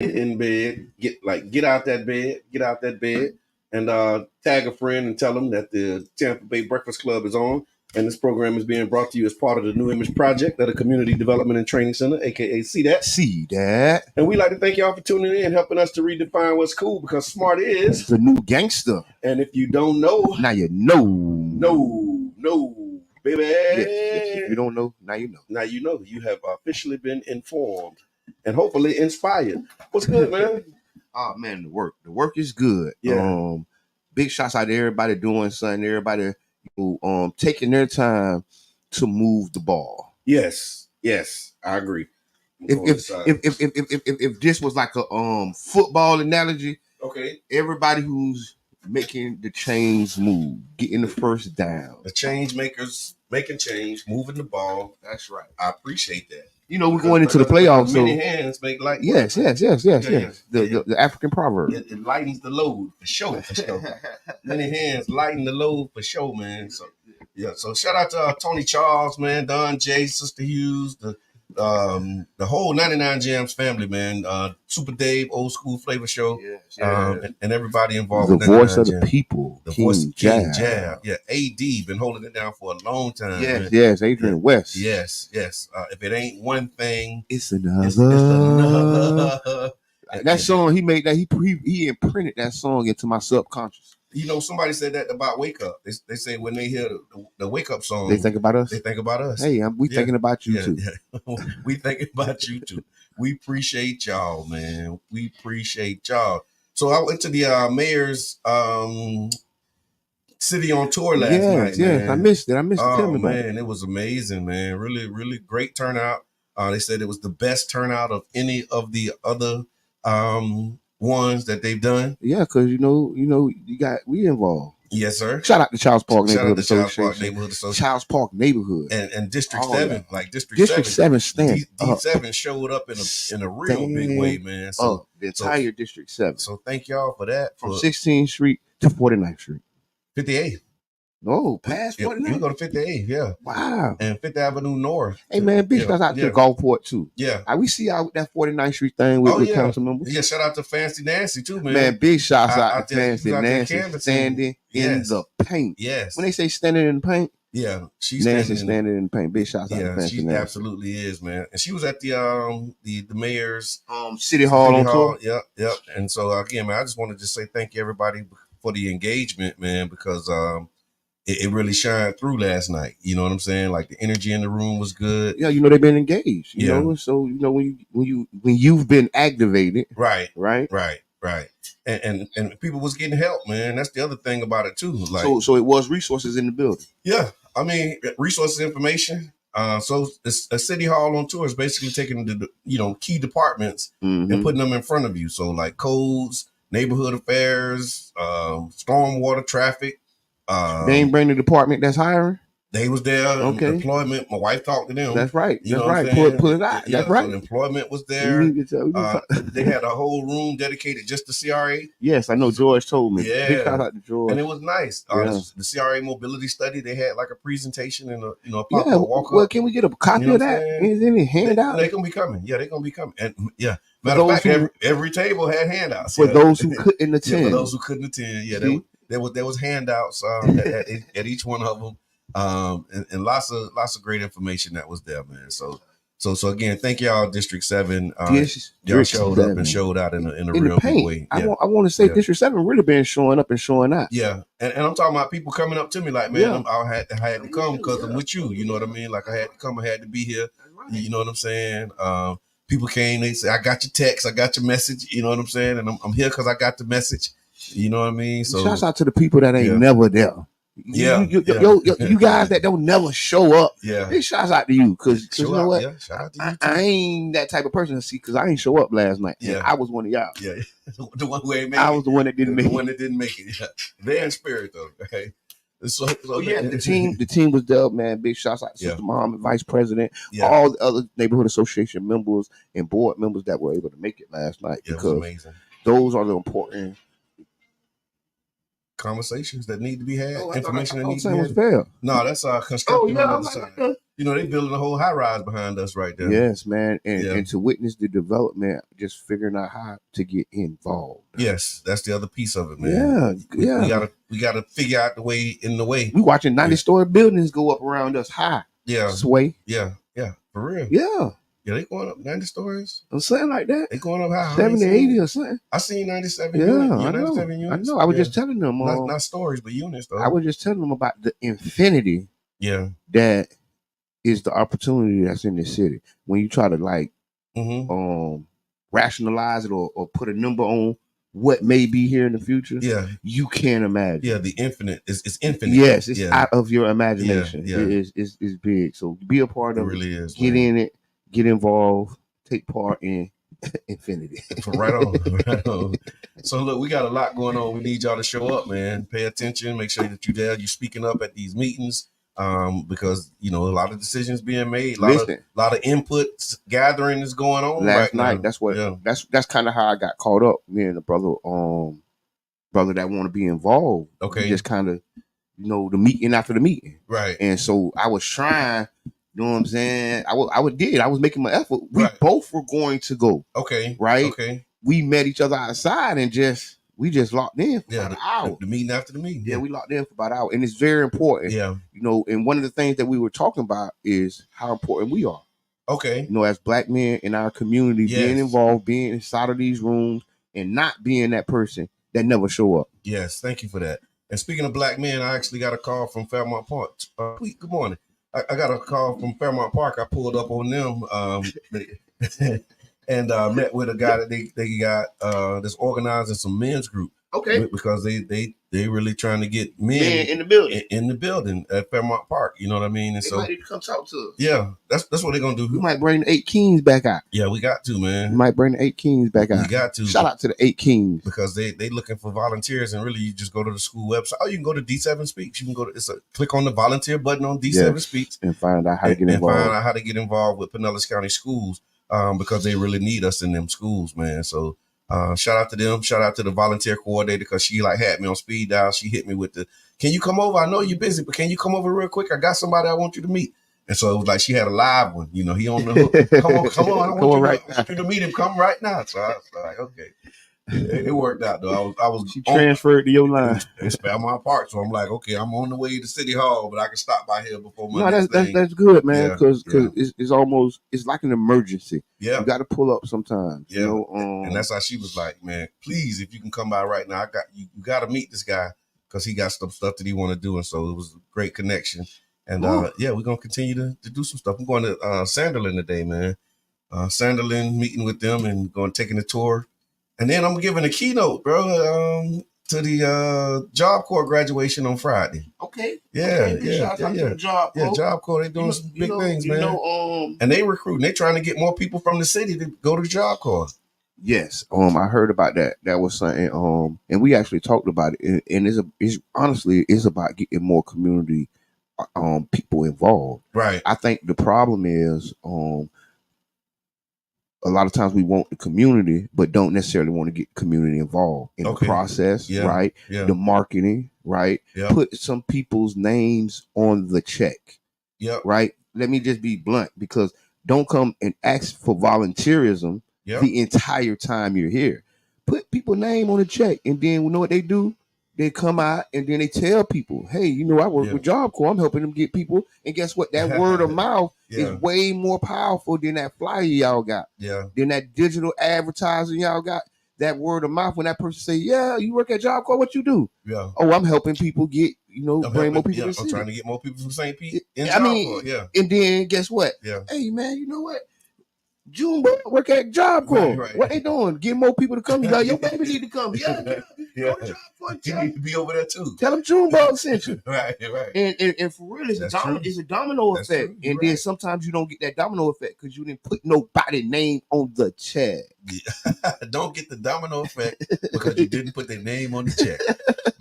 in bed, get out that bed, and tag a friend and tell them that the Tampa Bay Breakfast Club is on. And this program is being brought to you as part of the New Image Project at a Community Development and Training Center, aka See That. See that. And we like to thank y'all for tuning in, helping us to redefine what's cool, because smart is the new gangster. And if you don't know, now you know. No, baby. If you don't know, now you know. Now you know. You have officially been informed and hopefully inspired. What's good, man? Oh man, the work is good. Yeah. Big shots out to everybody doing something. Everybody taking their time to move the ball. Yes, I agree. If this was like a football analogy, okay, everybody who's making the chains move, getting the first down, the change makers making change, moving the ball. That's right. I appreciate that. You know, we're going into the playoffs. Many hands make light. Yes. The African proverb. It lightens the load for sure. Many hands lighten the load for sure, man. So yeah. So shout out to Tony Charles, man, Don J, Sister Hughes, the whole 99 Jams family, man. Super Dave, Old School Flavor Show, and everybody involved. The voice of the people, the voice of King Jab. Yeah, AD been holding it down for a long time. Yes, Adrian West. Yes. If it ain't one thing, it's another. It's another. That song he made, that he imprinted that song into my subconscious. You know, somebody said that about Wake Up. They say when they hear the Wake Up song, they think about us. Hey, we thinking about you too. Yeah. We thinking about you too. We appreciate y'all, man. We appreciate y'all. So I went to the mayor's city on tour last night. Yes, I missed it. Oh man, it was amazing, man. Really, really great turnout. They said it was the best turnout of any of the other ones that they've done. Yeah, because we involved. Yes, sir. Shout out to Charles Park Neighborhood Association. Charles Park Neighborhood and District 7, like District 7 stand D7 showed up in a real big way, man. So the entire District 7. So thank y'all for that. From 16th Street to 49th Street. 58th. No, past 49th. You go to 58th, yeah. Wow. And 5th Avenue North. Hey man, big shout out to Gulfport too. Yeah. We see out with that 49th Street thing with council members. Yeah, shout out to Fancy Nancy too, man. Man, big shouts out to Fancy Nancy standing in the paint. Yes. When they say standing in the paint, yeah, she's standing in the paint. Big shouts out to Fancy Nancy. She absolutely is, man. And she was at the mayor's City Hall on tour. Yep. And so again, man, I just wanted to say thank you everybody for the engagement, man, because it really shined through last night. You know what I'm saying? Like the energy in the room was good. Yeah, they've been engaged. You know, so when you've been activated, right. And people was getting help, man. That's the other thing about it too. Like so it was resources in the building. Yeah, I mean resources, information. So it's a city hall on tour is basically taking the key departments and putting them in front of you. So like codes, neighborhood affairs, stormwater, traffic. They ain't bring the department that's hiring. They was there. Okay. Employment. My wife talked to them. That's right. Pull it out. Yeah, that's right. So employment was there. They had a whole room dedicated just to CRA. Yes, I know. George told me. Yeah. Big shout out to George. And it was nice. The CRA mobility study. They had like a presentation and a pop-up walk-up. Well, can we get a copy of that? Is any handout? They're gonna be coming. Yeah, they're gonna be coming. And yeah. Matter of fact, every table had handouts for those who couldn't attend. For those who couldn't attend. Yeah, there was handouts at each one of them. And lots of great information that was there, man. So again, thank y'all, District 7. Y'all showed up and showed out in a real big way. Yeah. I want to say District 7 really been showing up and showing out. Yeah, and I'm talking about people coming up to me like, man, I had to come because I'm with you. You know what I mean? Like I had to come, I had to be here. You know what I'm saying? People came, they said, I got your text, I got your message. You know what I'm saying? And I'm here because I got the message. You know what I mean? So shouts out to the people that ain't never there. Yeah, you guys that don't never show up. Yeah, big shouts out to you because you know what? Yeah, shout out to you I ain't that type of person to see because I ain't show up last night. Yeah, I was one of y'all. Yeah, the one who ain't make I was the one that didn't make it. The one that didn't make it. Yeah. They're in spirit though. Okay. So the team was there, man. Big shouts out to Sister Mom, Vice President, all the other neighborhood association members and board members that were able to make it last night because those are the important conversations that need to be had, information that needs to be had. No, that's constructive. You know, they building a whole high rise behind us right there. Yes, man. And to witness the development, just figuring out how to get involved. Yes, that's the other piece of it, man. Yeah. We gotta figure out the way. We watching 90-story buildings go up around us high. Yeah. Sway. Yeah. For real. Yeah. Yeah, they going up 90 stories. I'm saying like that. They going up high. 70, 80 or something. I seen 97 units. I know. 97 units. I know. I was just telling them. Not stories, but units, though. I was just telling them about the infinity. Yeah. That is the opportunity that's in this city. When you try to like rationalize it or put a number on what may be here in the future, you can't imagine. Yeah, the infinite is infinite. Yes, it's out of your imagination. Yeah. It is big. So be a part of it. Really is. Get in it, get involved, take part in infinity. Right on. So look, we got a lot going on. We need y'all to show up, man. Pay attention. Make sure that you're there. You're speaking up at these meetings. Because you know a lot of decisions being made, a lot of input gathering is going on last night. Now. That's what. Yeah. That's kind of how I got caught up. Me and the brother that want to be involved. Okay, we just kind of, the meeting after the meeting, right? And so I was trying. You know what I'm saying? I was making my effort. We both were going to go. Okay, right? Okay, we met each other outside and we just locked in for about an hour. The meeting after the meeting. Yeah, we locked in for about an hour. And it's very important. Yeah. And one of the things that we were talking about is how important we are. Okay. As black men in our community, being involved, being inside of these rooms, and not being that person that never show up. Yes, thank you for that. And speaking of black men, I actually got a call from Fairmont Park. Good morning. I got a call from Fairmont Park. I pulled up on them. And met with a guy that they got that's organizing some men's group. Okay. Because they really trying to get men in the building. In the building at Fairmont Park. You know what I mean? And they might need to come talk to us. Yeah, that's what they're gonna do. We might bring the 8 Kings back out. Yeah, we got to, man. We might bring the 8 Kings back out. We got to. Shout out to the 8 Kings. Because they looking for volunteers, and really you just go to the school website. Oh, you can go to D7 Speaks. You can go to click on the volunteer button on D7 Speaks and find out how to get involved. And find out how to get involved with Pinellas County schools. Because they really need us in them schools, man. So shout out to them. Shout out to the volunteer coordinator, because she had me on speed dial. She hit me with can you come over? I know you're busy, but can you come over real quick? I got somebody I want you to meet. And so it was like she had a live one. He on the hook. Come on. I want you to meet him. Come right now. So I was like, okay. It worked out though. She transferred to your line. It's Fairmont Park, so I'm like, okay, I'm on the way to City Hall, but I can stop by here before my. No, that's good, man. Because it's like an emergency. Yeah, you got to pull up sometimes. Yeah, and that's how she was like, man, please, if you can come by right now, you got to meet this guy because he got some stuff that he want to do, and so it was a great connection. And we're gonna continue to do some stuff. I'm going to Sanderlin today, man. Sanderlin, meeting with them and taking a tour. And then I'm giving a keynote, bro, to the Job Corps graduation on Friday. Okay. Yeah. Shout out to the Job Corps. Yeah, Job Corps, they doing some big things, man. And they recruiting. They trying to get more people from the city to go to the Job Corps. Yes. I heard about that. That was something. And we actually talked about it. And it's honestly about getting more community people involved. Right. I think the problem is a lot of times we want the community, but don't necessarily want to get community involved in the process, right? Yeah. The marketing, right? Yep. Put some people's names on the check, right? Let me just be blunt, because don't come and ask for volunteerism the entire time you're here. Put people's name on the check, and then you know what they do? They come out and then they tell people, hey, I work with Job Corps. I'm helping them get people. And guess what? That word of mouth is way more powerful than that flyer y'all got. Yeah. Than that digital advertising y'all got. That word of mouth, when that person say, yeah, you work at Job Corps, what you do? Yeah. Oh, I'm helping people get, bring more people to the city. I'm trying to get more people from St. Pete in Job Corps. Yeah. And then guess what? Yeah. Hey, man, you know what? Junebug work at Job Corps. Right. What they doing? Get more people to come. You like, your baby need to come. Yeah. You need to be over there too. Tell them Junebug sent you. Right. And for real, it's a domino effect. And then sometimes you don't get that domino effect because you didn't put nobody's name on the check. Don't get the domino effect because you didn't put their name on the check.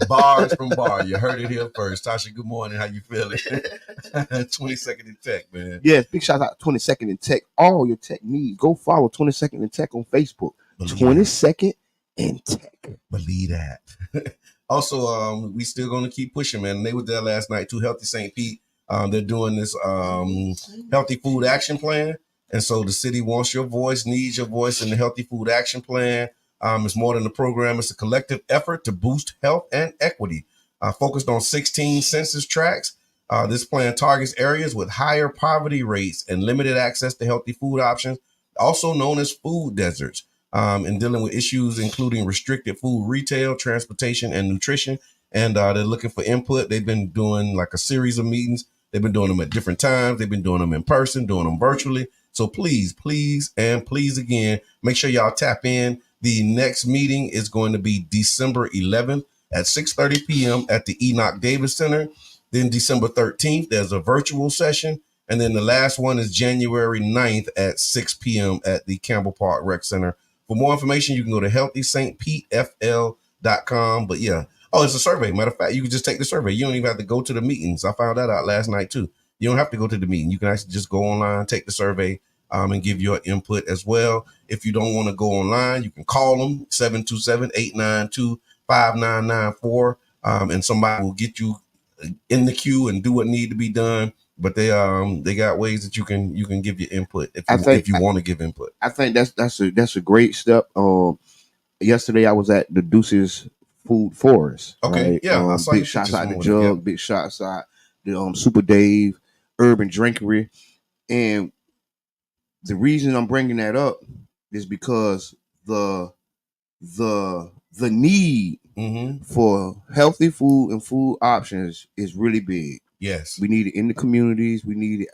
Bars from bar. You heard it here first. Tasha, good morning. How you feeling? 22nd in Tech, man. Yes, big shout out to 22nd in Tech. All your tech needs. Go follow 22nd in Tech on Facebook. 22nd in Tech. Believe that. Also, we still gonna keep pushing, man. They were there last night. Too Healthy St. Pete They're doing this healthy food action plan. And so the city wants your voice, needs your voice in the healthy food action plan. It's more than a program. It's a collective effort to boost health and equity. Focused on 16 census tracts. This plan targets areas with higher poverty rates and limited access to healthy food options, also known as food deserts, and dealing with issues including restricted food retail, transportation, and nutrition. And they're looking for input. They've been doing like a series of meetings. They've been doing them at different times. They've been doing them in person, doing them virtually. So please, please, and please again, make sure y'all tap in. The next meeting is going to be December 11th at 6:30 p.m. at the Enoch Davis Center. Then December 13th, there's a virtual session. And then the last one is January 9th at 6 p.m. at the Campbell Park Rec Center. For more information, you can go to healthystpetefl.com. But yeah, oh, it's a survey. Matter of fact, you can just take the survey. You don't even have to go to the meetings. I found that out last night too. You don't have to go to the meeting. You can actually just go online, take the survey, and give your input as well. If you don't want to go online, you can call them 727-892-5994, and somebody will get you in the queue and do what need to be done. But they got ways that you can give your input if you want to give input. I think that's a great step. Yesterday I was at the Deuces Food Forest. Okay, right? Yeah, I saw big shots out the Jug, big shots out the Super Dave Urban Drinkery, and the reason I'm bringing that up is because the need for healthy food and food options is really big. Yes, we need it in the communities. We need it,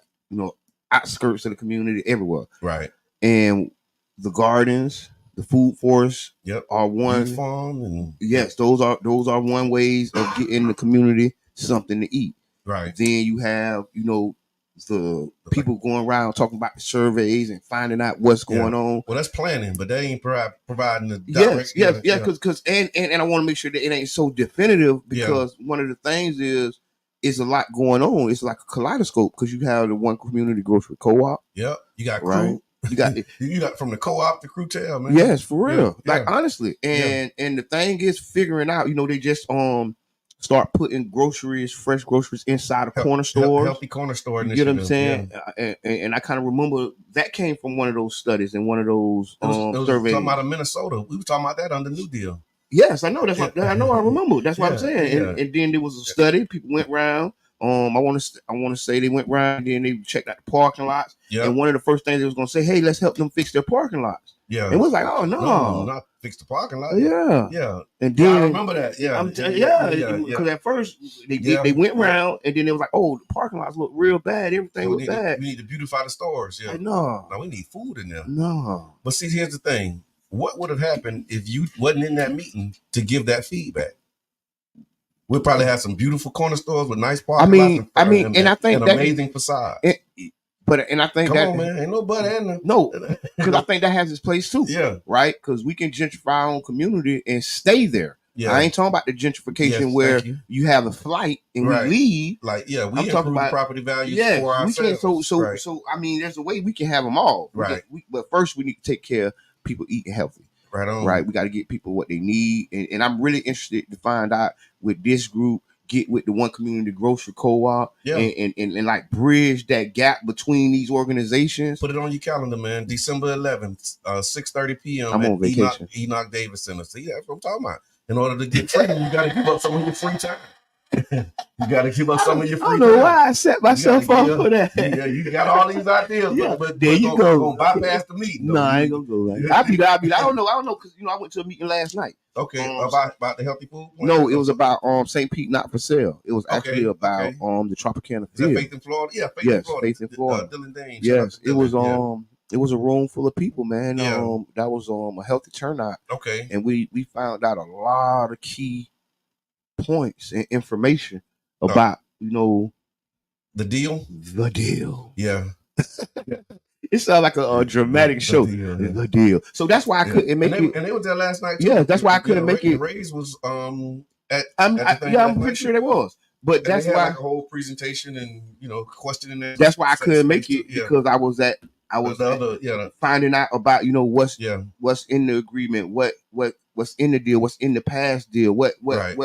outskirts of the community, everywhere. Right. And the gardens, the food forests, are one farm, and yes, those are one ways of getting the community something to eat. Right. Then you have the people going around talking about the surveys and finding out what's going on. Well, that's planning, but they ain't providing the direct. Yes, because and I want to make sure that it ain't so definitive, because one of the things is a lot going on. It's like a kaleidoscope, because you have the one community grocery co-op. Yep, you got right. You got you got from the co-op to Crutel, man. Yes, for real. Like honestly, and the thing is figuring out. They just start putting fresh groceries inside of corner stores. Healthy corner store. You get what I'm saying? Yeah. And I kind of remember that came from one of those studies and one of those surveys. Talking about Minnesota. We were talking about that under New Deal. Yes, I know. That's what I know. I remember. That's what I'm saying. And then there was a study. People went around. I want to say they went around. And then they checked out the parking lots. Yeah. And one of the first things they was going to say, hey, let's help them fix their parking lots. Yeah. And it was like, oh no, not fix the parking lot. Yeah. Yeah. And then I remember that. Yeah. Because at first they went around, and then it was like, oh, the parking lots look real bad. Everything was bad. We need to beautify the stores. Yeah. No, we need food in there. No. But see, here's the thing. What would have happened if you wasn't in that meeting to give that feedback? We'll probably have some beautiful corner stores with nice parking lots. And I think an amazing facade. I think Come on, man, ain't no but and no, because I think that has its place too. Yeah, right. Because we can gentrify our own community and stay there. Yeah, I ain't talking about the gentrification where you have a flight and we leave. Like, we improve about property values for ourselves. So I mean, there's a way we can have them all. Right. But first, we need to take care of people eating healthy. Right on. Right. We got to get people what they need, and I'm really interested to find out with this group. Get with the one community grocery co-op and like bridge that gap between these organizations. Put it on your calendar, man. December 11th, 6:30 p.m. I'm on vacation. Enoch Davis Center. See, that's what I'm talking about. In order to get freedom, you got to give up some of your free time. You got to give up some of your free time. I don't know why I set myself up for that. Yeah, you got all these ideas, but there you go. Gonna bypass the meeting. No, I ain't gonna go like that. I don't know, because I went to a meeting last night. Okay, about the healthy food? No, it was about St. Pete not for sale. It was actually about the Tropicana field. Faith in Florida? Yeah, Faith in Florida. Dylan Dane. Yes, it was it was a room full of people, man. Yeah. That was a healthy turnout. Okay. And we found out a lot of key points and information about, the deal. The deal. Yeah. It sounds like a dramatic show. The deal. So that's why I couldn't make it. And they were there last night too. Yeah, that's why I couldn't make it. The Rays was I'm pretty sure they was. But that's why like a whole presentation and questioning that. That's why I couldn't make it, because I was finding out about what's in the agreement, what's in the deal, what's in the past deal, what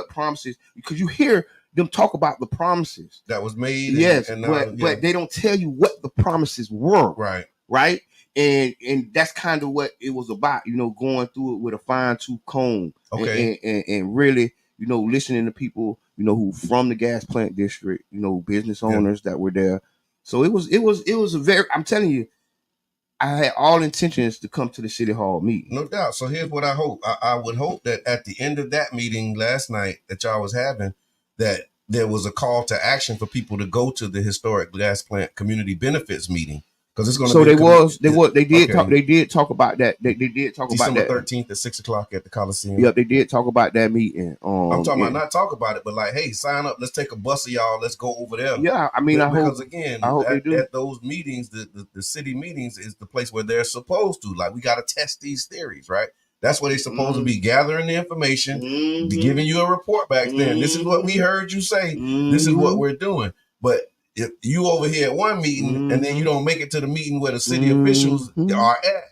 promises, because you hear them talk about the promises that was made. Yes, but they don't tell you what the promises were. Right. And that's kind of what it was about, going through it with a fine-tooth comb. Okay. And really, listening to people, who from the gas plant district, business owners that were there. So it was a very, I'm telling you, I had all intentions to come to the city hall meeting. No doubt. So here's what I hope. I would hope that at the end of that meeting last night that y'all was having, that there was a call to action for people to go to the historic gas plant community benefits meeting. Because it's going to be they did talk about that. They did talk December about that. December 13th at 6:00 at the Coliseum. Yep, they did talk about that meeting. I'm talking about not talk about it, but like, hey, sign up. Let's take a bus of y'all. Let's go over there. Yeah, I mean, because I hope they do. At those meetings, the city meetings is the place where they're supposed to. Like, we got to test these theories, right? That's where they're supposed to be, gathering the information, giving you a report back then. This is what we heard you say. This is what we're doing. But if you over here at one meeting and then you don't make it to the meeting where the city officials are at,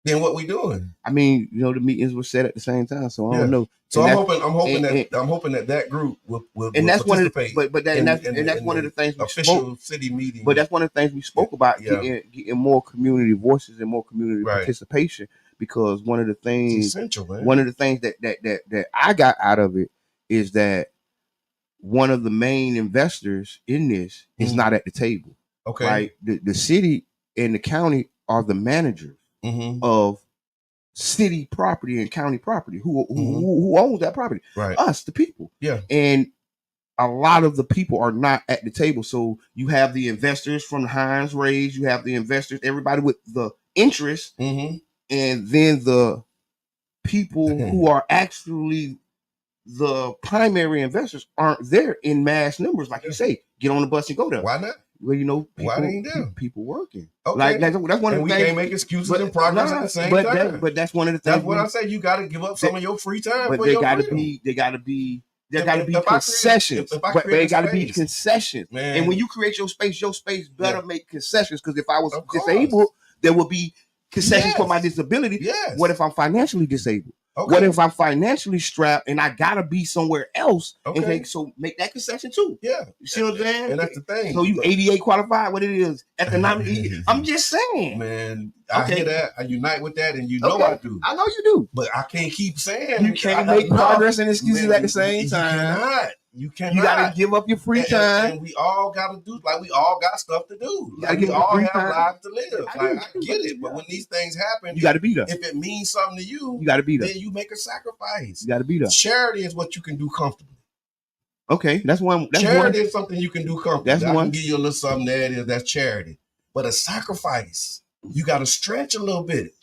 then what we doing? I mean, the meetings were set at the same time, so I don't know. So I'm hoping that group will and that's participate. That's one of the things we official city meeting. But that's one of the things we spoke about, getting more community voices and more community participation. Because one of the things, it's essential, man. One of the things that I got out of it is that one of the main investors in this is not at the table. Okay. Right? The city and the county are the managers of city property and county property. Who owns that property? Right. Us, the people. Yeah. And a lot of the people are not at the table. So you have the investors from Heinz Rays, you have the investors, everybody with the interest, and then the people who are actually the primary investors aren't there in mass numbers, like you say. Get on the bus and go there. Why not? Well, people, why they ain't there? People working. Okay, like that's one of the things. We can't make excuses and progress at the same time. But that's one of the things. That's what I say. You got to give up some of your free time. But there got to be concessions. They got to be concessions. Man. And when you create your space better make concessions. Because if I was disabled, there would be concessions for my disability. Yes. What if I'm financially disabled? Okay. What if I'm financially strapped and I gotta be somewhere else? Okay. And make that concession too. Yeah. You see what I'm saying? And that's the thing. So you ADA qualified, what it is, economic. I'm just saying. Man, I hear that. I unite with that, and I do. I know you do. But I can't keep saying you can't make progress and excuses at the same time. You cannot. You gotta give up your free time. And we all gotta do, we all got stuff to do. We all have lives to live. I get it. But when these things happen, you gotta be there. If it means something to you, you gotta be there. Then you make a sacrifice. You gotta be there. Charity is what you can do comfortably. Okay, that's one. Charity is something you can do comfortably. That's one. I can give you a little something there. That's charity. But a sacrifice, you gotta stretch a little bit.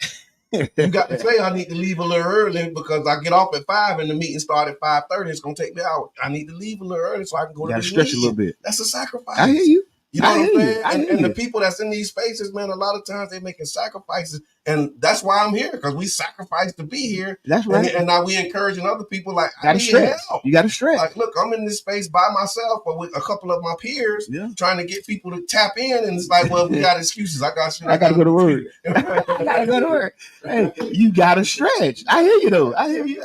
You got to say, I need to leave a little early because I get off at 5 and the meeting start at 5:30. It's going to take me out. I need to leave a little early so I can go to the stretch meeting. A little bit. That's a sacrifice. I hear you. You know what I'm saying? And the people that's in these spaces, man, a lot of times they're making sacrifices. And that's why I'm here, because we sacrificed to be here. That's right. And now we encouraging other people I need help. You got to stretch. Like, look, I'm in this space by myself or with a couple of my peers trying to get people to tap in. And it's like, well, we got excuses. I got to go to work. I got to go to work. Hey, you got to stretch. I hear you, though. I hear you.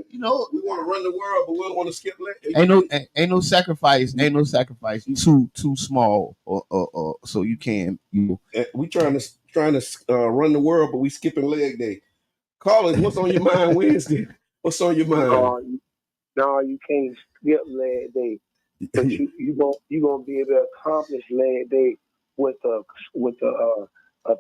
You know, we want to run the world, but we don't want to skip legs. Ain't no sacrifice. Ain't no sacrifice too small, or so you can. We trying to run the world, but we skipping leg day. Collins, what's on your mind Wednesday? What's on your mind? No, you can't skip leg day. But you gonna be able to accomplish leg day with a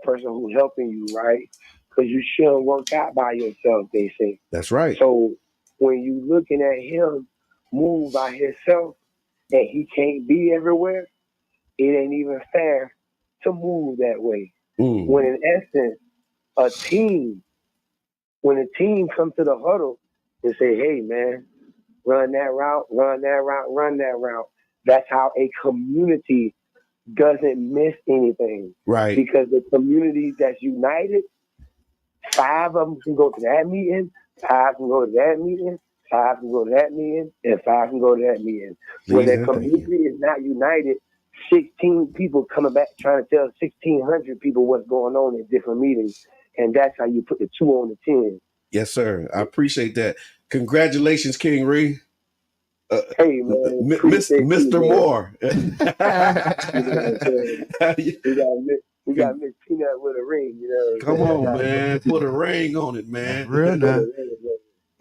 person who's helping you, right? Because you shouldn't work out by yourself. They say that's right. So when you looking at him move by himself and he can't be everywhere, it ain't even fair to move that way. When in essence, when a team comes to the huddle and say, hey man, run that route. That's how a community doesn't miss anything. Right. Because the community that's united, 5 of them can go to that meeting, 5 can go to that meeting, 5 can go to that meeting, and 5 can go to that meeting. When the community is not united, 16 people coming back trying to tell 1,600 people what's going on in different meetings. And that's how you put the 2 on the 10. Yes, sir. I appreciate that. Congratulations, King Ray. Hey man, Mr. Moore. We got Miss Peanut with a ring, you know. Come on, man. Put a ring on it, man. Real nice.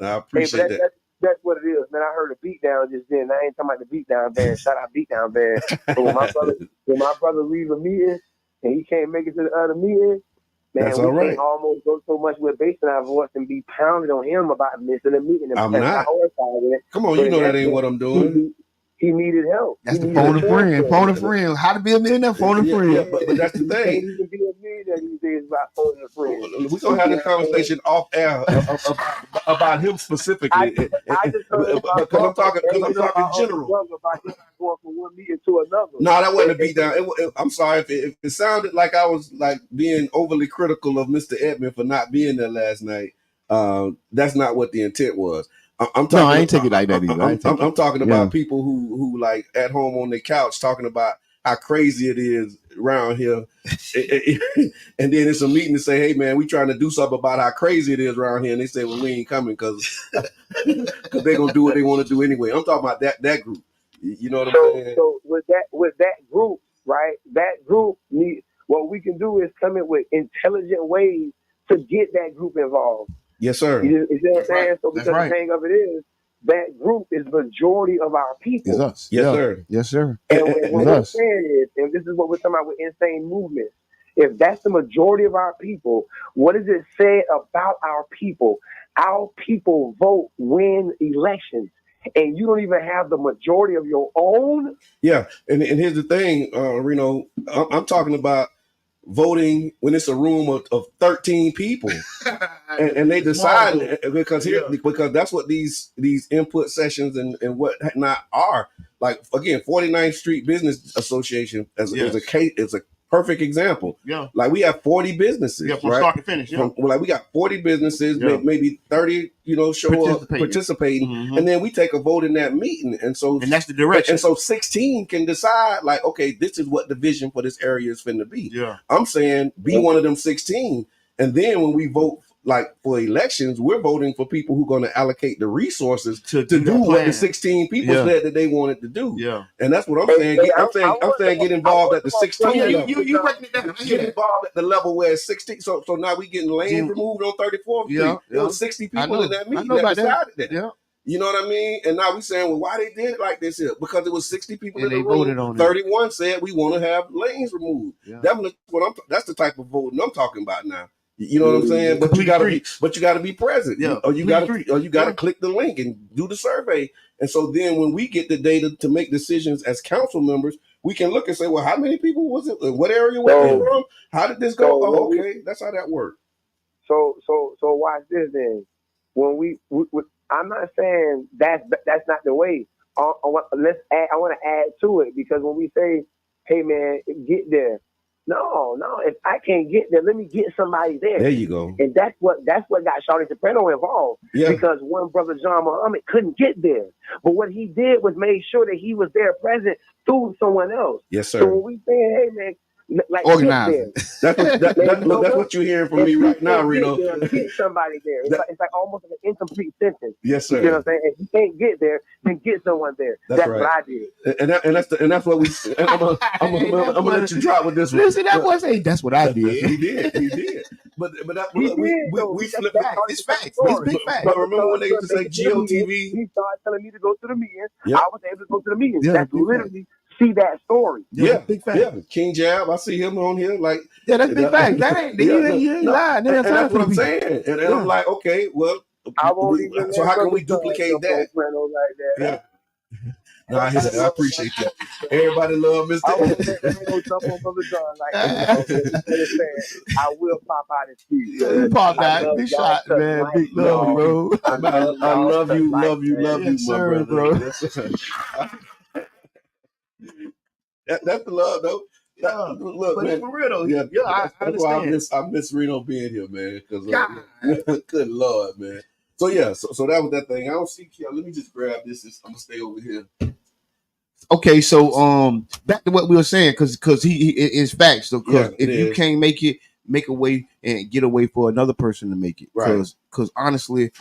I appreciate that. That's what it is, man. I heard a beat down just then. I ain't talking about the beat down band. Shout out beat down band. But when my brother leave a meeting and he can't make it to the other meeting, man, that's we all right. can't almost go so much with bass in our voice and be pounded on him about missing a meeting. I'm not. Come on, you know that ain't what I'm doing. He needed help. That's the phone a friend. Phone a friend. How to be a millionaire? Phone a friend. Yeah, but that's the thing. You can be a millionaire these days by phoning a friend. We're gonna have this conversation off air about him specifically. Because I'm talking general. About him going from one meeting to another. No, that wasn't a beat down. I'm sorry if it sounded like I was like being overly critical of Mr. Edmond for not being there last night. That's not what the intent was. I'm talking, I ain't take it like that either. I'm talking about people who like at home on their couch talking about how crazy it is around here, and then it's a meeting to say, "Hey man, we trying to do something about how crazy it is around here," and they say, "Well, we ain't coming because they're gonna do what they want to do anyway." I'm talking about that group. You know what I'm saying? So with that group, right? That group what we can do is come in with intelligent ways to get that group involved. Yes, sir. You see what I'm saying? Right. So because the thing of it is, that group is majority of our people. It's us. Yes, sir. Yes, sir. And what we're saying is, and this is what we're talking about with insane movements, if that's the majority of our people, what does it say about our people? Our people vote, win elections, and you don't even have the majority of your own? Yeah, and here's the thing, Reno, I'm talking about voting when it's a room of 13 people and they decide because that's what these input sessions and what not are. Like again, 49th Street Business Association as a case is a perfect example. Yeah, like we have 40 businesses. Yeah, from start to finish. Yeah, like we got 40 businesses, maybe 30, show up participating, and then we take a vote in that meeting, and that's the direction. And so 16 can decide, like, okay, this is what the vision for this area is finna be. Yeah, I'm saying be one of them 16, and then when we vote. Like for elections, we're voting for people who are going to allocate the resources to do what the 16 people said that they wanted to do. Yeah, and that's what I'm saying. I'm saying get involved at the 16. You breaking it down. Get involved at the level where it's 16. So now we getting lanes removed on 34th Street. There was 60 people in that meeting that decided that. Yeah. You know what I mean? And now we saying, well, why they did it like this here? Because it was 60 people in the room. 31 said we want to have lanes removed. Yeah. That's the type of voting I'm talking about now. You know what I'm saying? But you gotta be present. Yeah. Or you gotta click the link and do the survey. And so then when we get the data to make decisions as council members, we can look and say, well, how many people was it? What area was it from? How did this go? Okay, that's how that worked. So watch this then. When we I'm not saying that's not the way. I want to add to it, because when we say, hey man, get there. No. If I can't get there, let me get somebody there. There you go. And that's what got Shawty Soprano involved. Yeah. Because one brother, John Muhammad, couldn't get there. But what he did was made sure that he was there present through someone else. Yes, sir. So when we say, hey man, like organizing. That's what you're hearing from me right now, Reno. Get somebody there. It's like almost like an incomplete sentence. Yes, sir. You know what I'm saying? If you can't get there, then get someone there. That's right. What I did. And that's what we. I'm gonna let you drop with this one. Listen, that boy say that's what I did. He did. But we flipped it's facts. It's big facts. But remember when they used to say GOTV? He started telling me to go to the meeting. I was able to go to the meeting. That's literally. See that story. Yeah, big fact. Yeah, King Jab, I see him on here. Like, that's big fact. That ain't you ain't lying. And that's what I'm saying. And I'm like, okay, well, so how can we duplicate that? Yeah. No, I appreciate that. Everybody love Mr. I will jump on Brother John like I will pop out and see. Pop out, big shot, man. Big love, bro. I love you, my brother, bro. That's the love, though. Look, but man, for real though, I understand. I miss Reno being here, man. Because good Lord, man. So so that was that thing. I don't see Qiana. Let me just grab this. I'm gonna stay over here. Okay, so back to what we were saying, because he is facts. So if you can't make it, make a way and get a way for another person to make it. Right. Because honestly,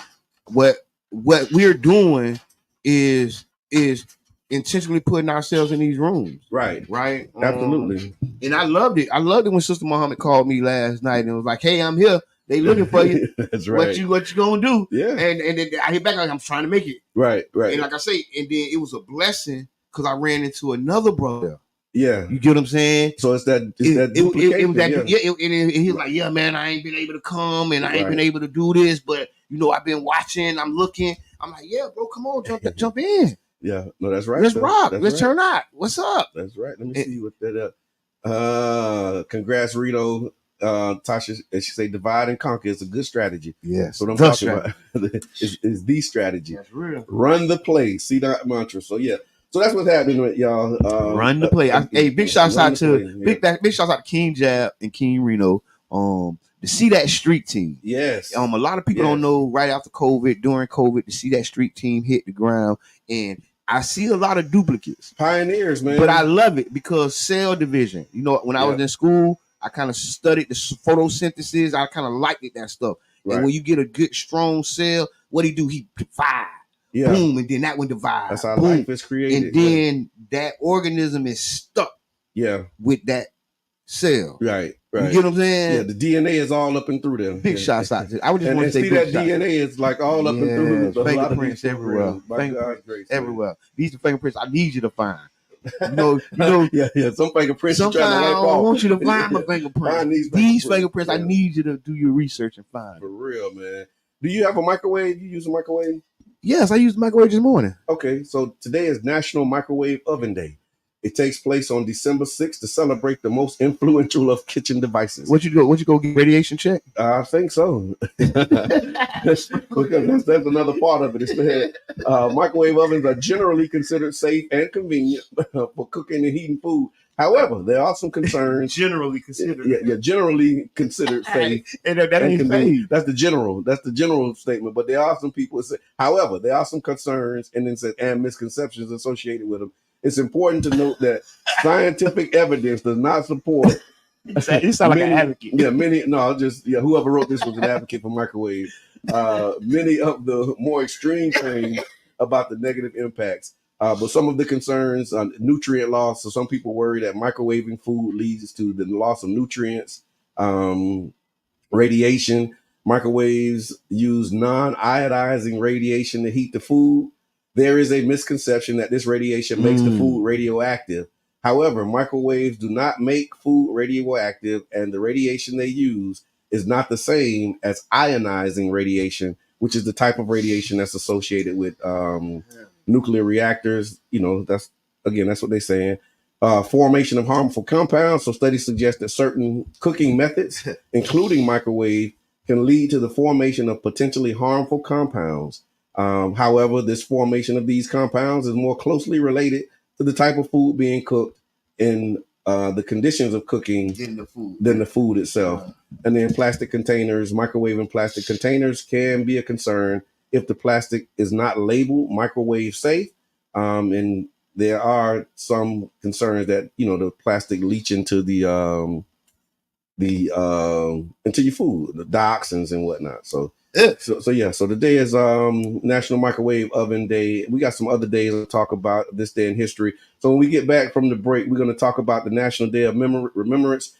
what we're doing is is intentionally putting ourselves in these rooms. Right. Absolutely. And I loved it. I loved it when Sister Muhammad called me last night and was like, "Hey, I'm here. They looking for you. That's right. What you gonna do?" Yeah. And then I hit back like, "I'm trying to make it." Right. And like I say, and then it was a blessing because I ran into another brother. Yeah. You get what I'm saying? So it's that duplication. And he was like, "Yeah, man, I ain't been able to come and I ain't been able to do this, but I've been watching, I'm looking." I'm like, "Yeah, bro, come on, jump in." Yeah, no, that's right. Let's rock. Let's turn out. What's up? That's right. Let me see what that congrats, Rito. Tasha, as she say, divide and conquer is a good strategy. Yes. So what I'm talking about is the strategy. That's real. Run the play. See that mantra. So yeah. So that's what's happening with y'all. Run the play. Big shouts out to big shouts out to King Jab and King Reno. To see that street team. Yes. A lot of people don't know right after COVID, during COVID, to see that street team hit the ground. And I see a lot of duplicates. Pioneers, man. But I love it because cell division. When I was in school, I kind of studied the photosynthesis. I kind of liked it, that stuff. Right. And when you get a good, strong cell, what he do? He divide. Yeah. Boom. And then that one divide. That's how life is created. And then that organism is stuck. Yeah. With that cell. Right. You get what I'm saying? Yeah, the DNA is all up and through them. Big shots out there. I would just want to say that DNA is like all up and through the fingerprints everywhere. Everywhere. These are fingerprints I need you to find. Yeah. Some fingerprints. Sometimes I don't want you to find my fingerprints. These fingerprints, I need you to do your research and find. For real, man. Do you have a microwave? You use a microwave? Yes, I used the microwave this morning. Okay, so today is National Microwave Oven Day. It takes place on December 6th to celebrate the most influential of kitchen devices. What you go get radiation check? I think so. Because that's another part of it. It's that microwave ovens are generally considered safe and convenient for cooking and heating food. However, there are some concerns. Generally considered. Yeah, generally considered safe. And that ain't safe. That's the general statement. But there are some people that say, however, there are some concerns and misconceptions associated with them. It's important to note that scientific evidence does not support. You sound like an advocate. Yeah, whoever wrote this was an advocate for microwave. Many of the more extreme claims about the negative impacts, but some of the concerns on nutrient loss. So some people worry that microwaving food leads to the loss of nutrients, radiation. Microwaves use non-iodizing radiation to heat the food. There is a misconception that this radiation makes the food radioactive. However, microwaves do not make food radioactive, and the radiation they use is not the same as ionizing radiation, which is the type of radiation that's associated with nuclear reactors. That's what they're saying. Formation of harmful compounds. So studies suggest that certain cooking methods, including microwave, can lead to the formation of potentially harmful compounds. However, this formation of these compounds is more closely related to the type of food being cooked in the conditions of cooking than the food itself. And then microwave plastic containers can be a concern if the plastic is not labeled microwave safe. And there are some concerns that, the plastic leach into into your food, the dioxins and whatnot. So today is National Microwave Oven Day. We got some other days to talk about this day in history. So when we get back from the break, we're going to talk about the National Day of Remembrance.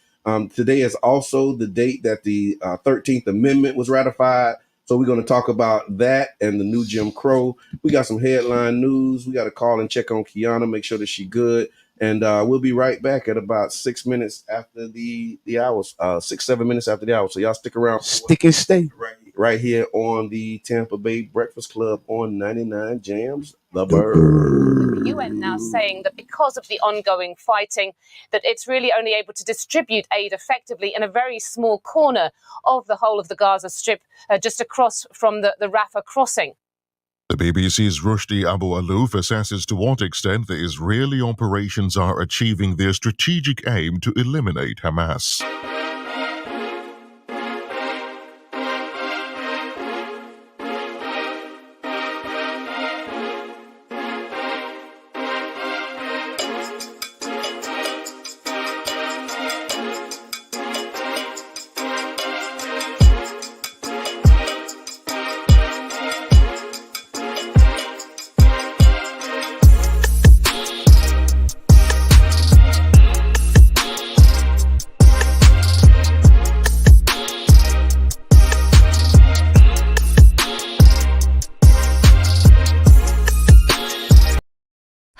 Today is also the date that the 13th Amendment was ratified. So we're going to talk about that and the new Jim Crow. We got some headline news. We got to call and check on Qiana, make sure that she's good. And we'll be right back at about 6 minutes after the hour, 6-7 minutes after the hour. So y'all stick around. Stick and stay. Right here on the Tampa Bay Breakfast Club on 99 Jams, The Bird. The UN now saying that because of the ongoing fighting, that it's really only able to distribute aid effectively in a very small corner of the whole of the Gaza Strip, just across from the Rafah crossing. The BBC's Rushdie Abu Alouf assesses to what extent the Israeli operations are achieving their strategic aim to eliminate Hamas.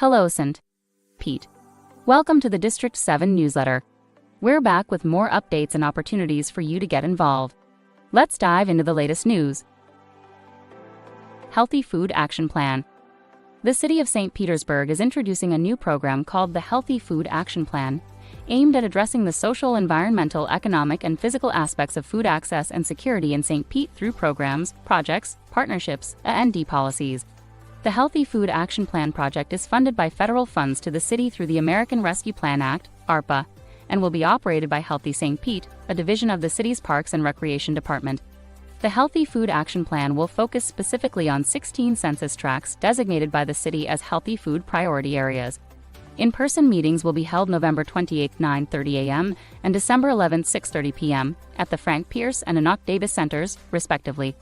Hello, St. Pete. Welcome to the District 7 newsletter. We're back with more updates and opportunities for you to get involved. Let's dive into the latest news. Healthy Food Action Plan. The city of St. Petersburg is introducing a new program called the Healthy Food Action Plan, aimed at addressing the social, environmental, economic, and physical aspects of food access and security in St. Pete through programs, projects, partnerships, and policies. The Healthy Food Action Plan project is funded by federal funds to the city through the American Rescue Plan Act, ARPA, and will be operated by Healthy St. Pete, a division of the city's Parks and Recreation Department. The Healthy Food Action Plan will focus specifically on 16 census tracts designated by the city as healthy food priority areas. In-person meetings will be held November 28, 9:30 a.m. and December 11, 6:30 p.m. at the Frank Pierce and Enoch Davis Centers, respectively.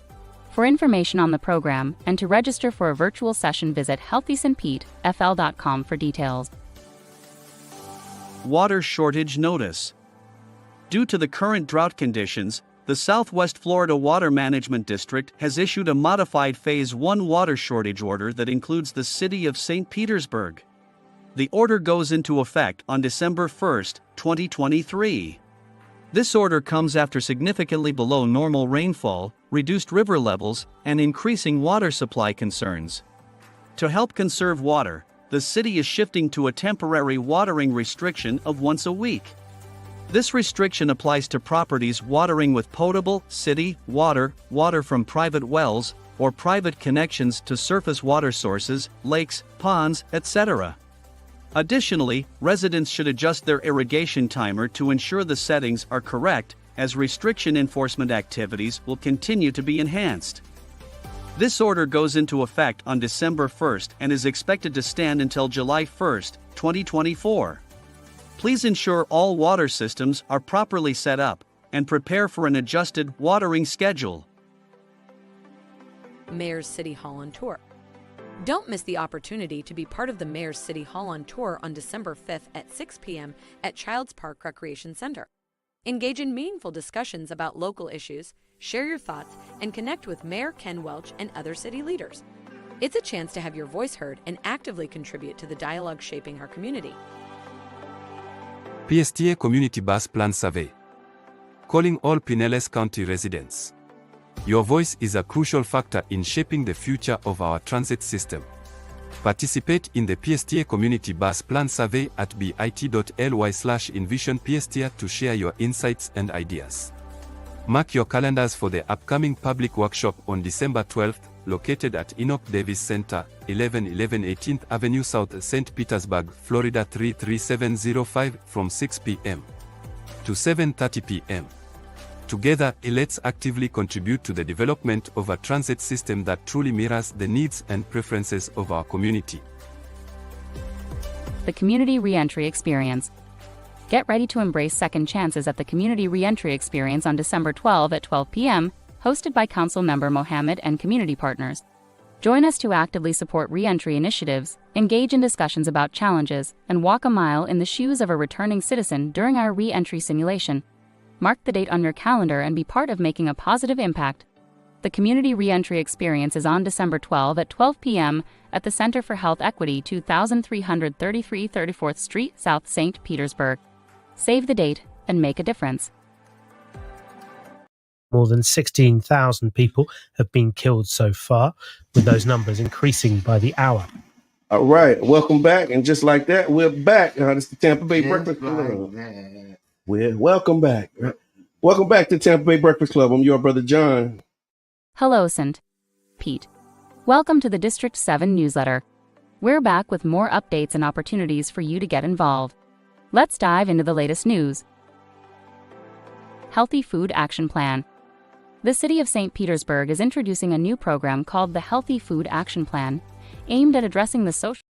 For information on the program and to register for a virtual session, visit healthystpetefl.com for details. Water shortage notice. Due to the current drought conditions, the Southwest Florida Water Management District has issued a modified Phase 1 water shortage order that includes the city of St. Petersburg. The order goes into effect on December 1, 2023. This order comes after significantly below normal rainfall, reduced river levels, and increasing water supply concerns. To help conserve water, the city is shifting to a temporary watering restriction of once a week. This restriction applies to properties watering with potable, city, water from private wells, or private connections to surface water sources, lakes, ponds, etc. Additionally, residents should adjust their irrigation timer to ensure the settings are correct, as restriction enforcement activities will continue to be enhanced. This order goes into effect on December 1st and is expected to stand until July 1st, 2024. Please ensure all water systems are properly set up and prepare for an adjusted watering schedule. Mayor's City Hall on Tour. Don't miss the opportunity to be part of the Mayor's City Hall on Tour on December 5th at 6 p.m. at Childs Park Recreation Center. Engage in meaningful discussions about local issues, share your thoughts, and connect with Mayor Ken Welch and other city leaders. It's a chance to have your voice heard and actively contribute to the dialogue shaping our community. PSTA Community Bus Plan Survey. Calling all Pinellas County residents. Your voice is a crucial factor in shaping the future of our transit system. Participate in the PSTA Community Bus Plan Survey at bit.ly/envisionpsta to share your insights and ideas. Mark your calendars for the upcoming public workshop on December 12th, located at Enoch Davis Center, 1111 18th Avenue South, St. Petersburg, Florida 33705, from 6 p.m. to 7:30 p.m. Together, let's actively contribute to the development of a transit system that truly mirrors the needs and preferences of our community. The Community Reentry Experience. Get ready to embrace second chances at the Community Reentry Experience on December 12 at 12 p.m., hosted by Council Member Mohammed and community partners. Join us to actively support reentry initiatives, engage in discussions about challenges, and walk a mile in the shoes of a returning citizen during our reentry simulation. Mark the date on your calendar and be part of making a positive impact. The Community Reentry Experience is on December 12 at 12 p.m. at the Center for Health Equity, 2333 34th Street, South St. Petersburg. Save the date and make a difference. More than 16,000 people have been killed so far, with those numbers increasing by the hour. All right, welcome back. And just like that, we're back. This is the Tampa Bay Breakfast Club. Welcome back. Welcome back to Tampa Bay Breakfast Club. I'm your brother John. Hello, St. Pete. Welcome to the District 7 newsletter. We're back with more updates and opportunities for you to get involved. Let's dive into the latest news. Healthy Food Action Plan. The city of St. Petersburg is introducing a new program called the Healthy Food Action Plan, aimed at addressing the social...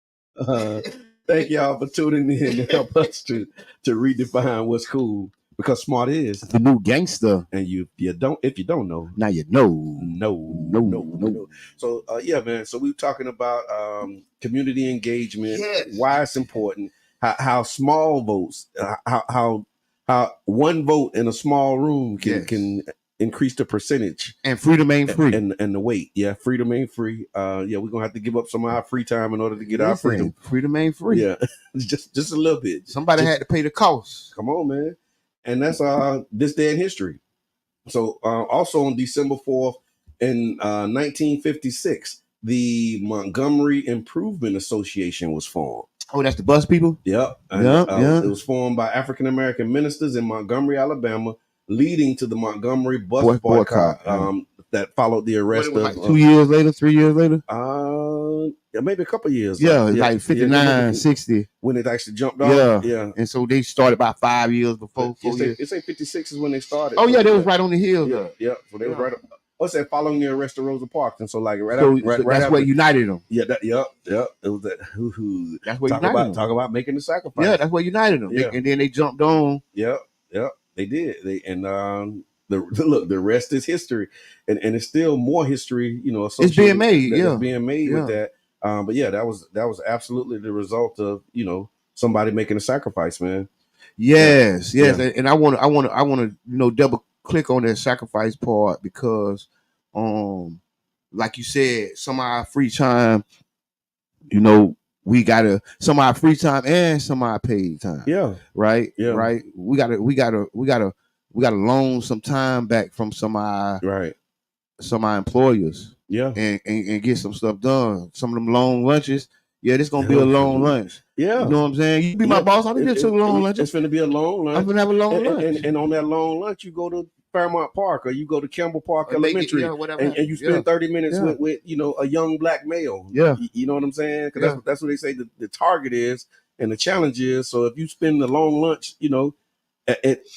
Thank y'all for tuning in to help us to redefine what's cool, because smart is the new gangster. And if you don't know, now you know. No. So yeah, man. So we're talking about community engagement, why it's important, how small votes, how one vote in a small room can increase the percentage. And freedom ain't free. And the weight. Yeah, freedom ain't free. We're gonna have to give up some of our free time in order to get our freedom. Freedom ain't free. Yeah. just a little bit. Somebody had to pay the cost. Come on, man. And that's this day in history. So also on December 4th in 1956, the Montgomery Improvement Association was formed. Oh, that's the bus people? Yep. And, it was formed by African-American ministers in Montgomery, Alabama, leading to the Montgomery bus boycott that followed the arrest of... Like 2 years later, 3 years later? Maybe a couple years. Yeah, like 59, 60. When it actually jumped off. Yeah. And so they started about 5 years before. It's like 56 is when they started. Oh, yeah, they was right on the hill. Yeah. So they was right up. What's that? Following the arrest of Rosa Parks, and so like that's what united them. Yeah, it was that. That's what united them. Talk about making the sacrifice. Yeah, that's what united them. Yeah. And then they jumped on. Yep, they did. The rest is history, and it's still more history. It's being made. It's being made with that. But yeah, that was absolutely the result of somebody making a sacrifice, man. Yes. And I want to double click on that sacrifice part because like you said, some of our free time, we gotta some of our free time and some of our paid time. Yeah. Right? Yeah. Right. We gotta loan some time back from some of our employers. Yeah. And get some stuff done. Some of them long lunches. Yeah, this gonna be a long lunch. Yeah. You know what I'm saying? You be my boss. I'm just took a long lunch. It's gonna be a long lunch. I'm gonna have a long lunch. And on that long lunch, you go to Fairmont Park or you go to Campbell Park Elementary, and you spend 30 minutes with a young black male. Yeah. You know what I'm saying? Because that's what they say the target is and the challenge is. So if you spend the long lunch, and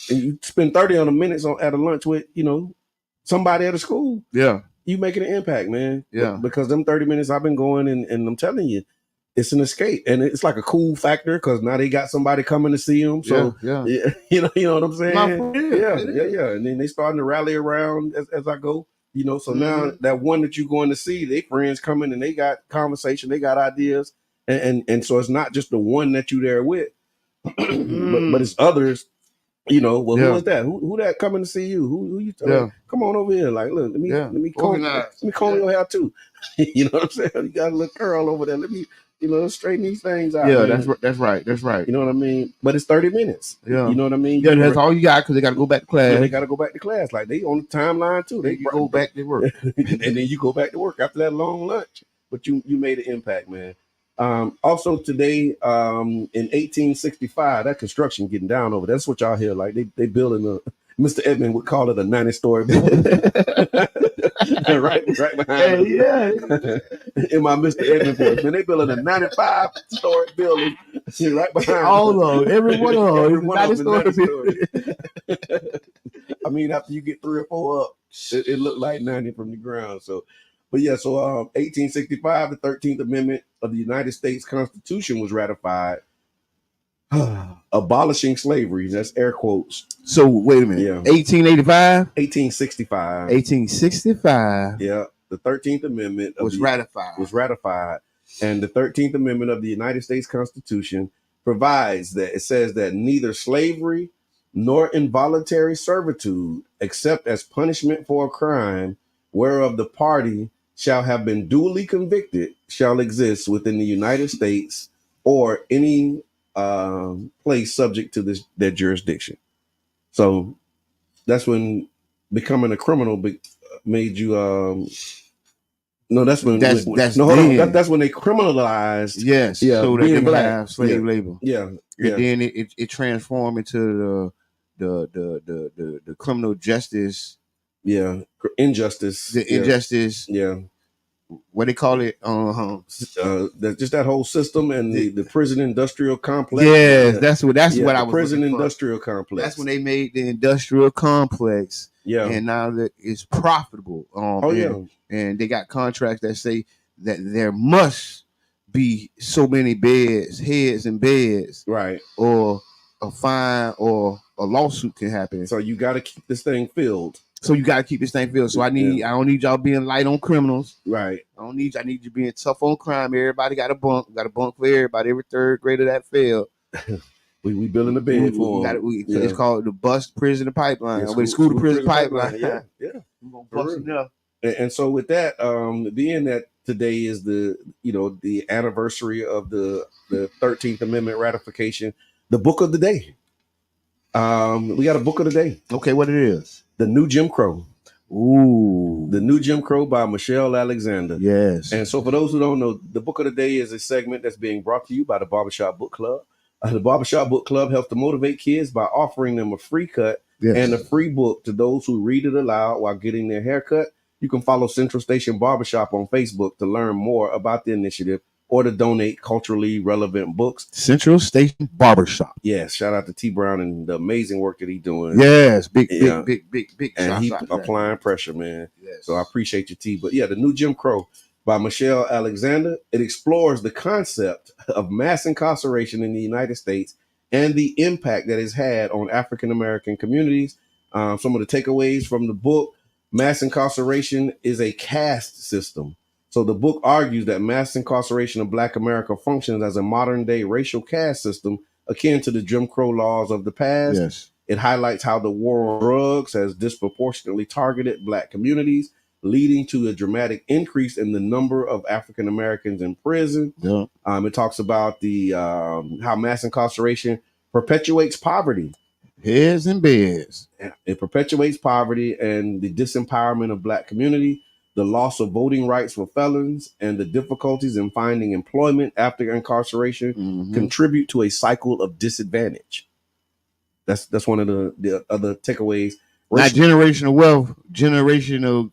you spend 30 on the minutes at a lunch with, somebody at a school. Yeah. You making an impact, man. Yeah. Because them 30 minutes I've been going and I'm telling you, it's an escape, and it's like a cool factor because now they got somebody coming to see them. So you know what I'm saying? Yeah. And then they starting to rally around as I go. So now that one that you're going to see, they friends coming and they got conversation, they got ideas, and so it's not just the one that you there with, but it's others. Who is that? Who that coming to see you? Who you? Come on over here. Like, look, let me comb your hair too. You know what I'm saying? You got a little curl over there. Let me. Straighten these things out. Yeah, man. that's right. You know what I mean? But it's 30 minutes. Yeah. You know what I mean? Yeah, that's all you got because they got to go back to class. Yeah, they got to go back to class. Like, they on the timeline, too. They go back to work. And then you go back to work after that long lunch. But you made an impact, man. Also today, in 1865, that construction getting down over. That's what y'all hear. Like, they building Mr. Edmond would call it a 90-story building. right behind. Yeah. In my Mr. Edmond voice, man, they building a 95-story building right behind. All of them, every one of them, 90 story. I mean, after you get 3 or 4 up, it looked like 90 from the ground. So, but yeah, so 1865, the 13th Amendment of the United States Constitution was ratified. Abolishing slavery. That's air quotes. So wait a minute. Yeah. 1885? 1865. 1865. Yeah. The 13th Amendment was ratified. And the 13th Amendment of the United States Constitution provides that it says that neither slavery nor involuntary servitude, except as punishment for a crime whereof the party shall have been duly convicted, shall exist within the United States or any place subject to their jurisdiction. So that's when becoming a criminal made you that's when that's when they criminalized. Yes. Yeah, so that being they black. have slave labor. Yeah. And then it transformed into the criminal justice. Yeah. Injustice. The injustice. Yeah. What they call it? Just that whole system and the prison industrial complex. Yes, that's what I was. Prison industrial complex. That's when they made the industrial complex. Yeah, and now that it's profitable. And they got contracts that say that there must be so many heads and beds, right? Or a fine or a lawsuit can happen. So you got to keep this thing filled. So I don't need y'all being light on criminals. Right. I need you being tough on crime. Everybody got a bunk for everybody. Every third grader that failed. We building a bed for them. It's called the bus prison to pipeline. School to prison pipeline. Yeah. I'm busting up. And so with that, being that today is the anniversary of the 13th Amendment ratification, the book of the day. We got a book of the day. Okay, what it is? The New Jim Crow. Ooh. The New Jim Crow by Michelle Alexander. Yes. And so for those who don't know, the book of the day is a segment that's being brought to you by the Barbershop Book Club. The Barbershop Book Club helps to motivate kids by offering them a free cut and a free book to those who read it aloud while getting their hair cut. You can follow Central Station Barbershop on Facebook to learn more about the initiative or to donate culturally relevant books. Central Station Barbershop. Yes, shout out to T Brown and the amazing work that he's doing. Yes, big. And he's applying pressure, man. Yes. So I appreciate you, T. But yeah, the New Jim Crow by Michelle Alexander. It explores the concept of mass incarceration in the United States and the impact that it's had on African American communities. Some of the takeaways from the book: mass incarceration is a caste system. So the book argues that mass incarceration of Black America functions as a modern day racial caste system akin to the Jim Crow laws of the past. Yes. It highlights how the war on drugs has disproportionately targeted Black communities, leading to a dramatic increase in the number of African Americans in prison. Yeah. It talks about the how mass incarceration perpetuates poverty. Heads and beds. It perpetuates poverty and the disempowerment of Black community, the loss of voting rights for felons, and the difficulties in finding employment after incarceration contribute to a cycle of disadvantage. That's one of the other takeaways. Not generational wealth, generational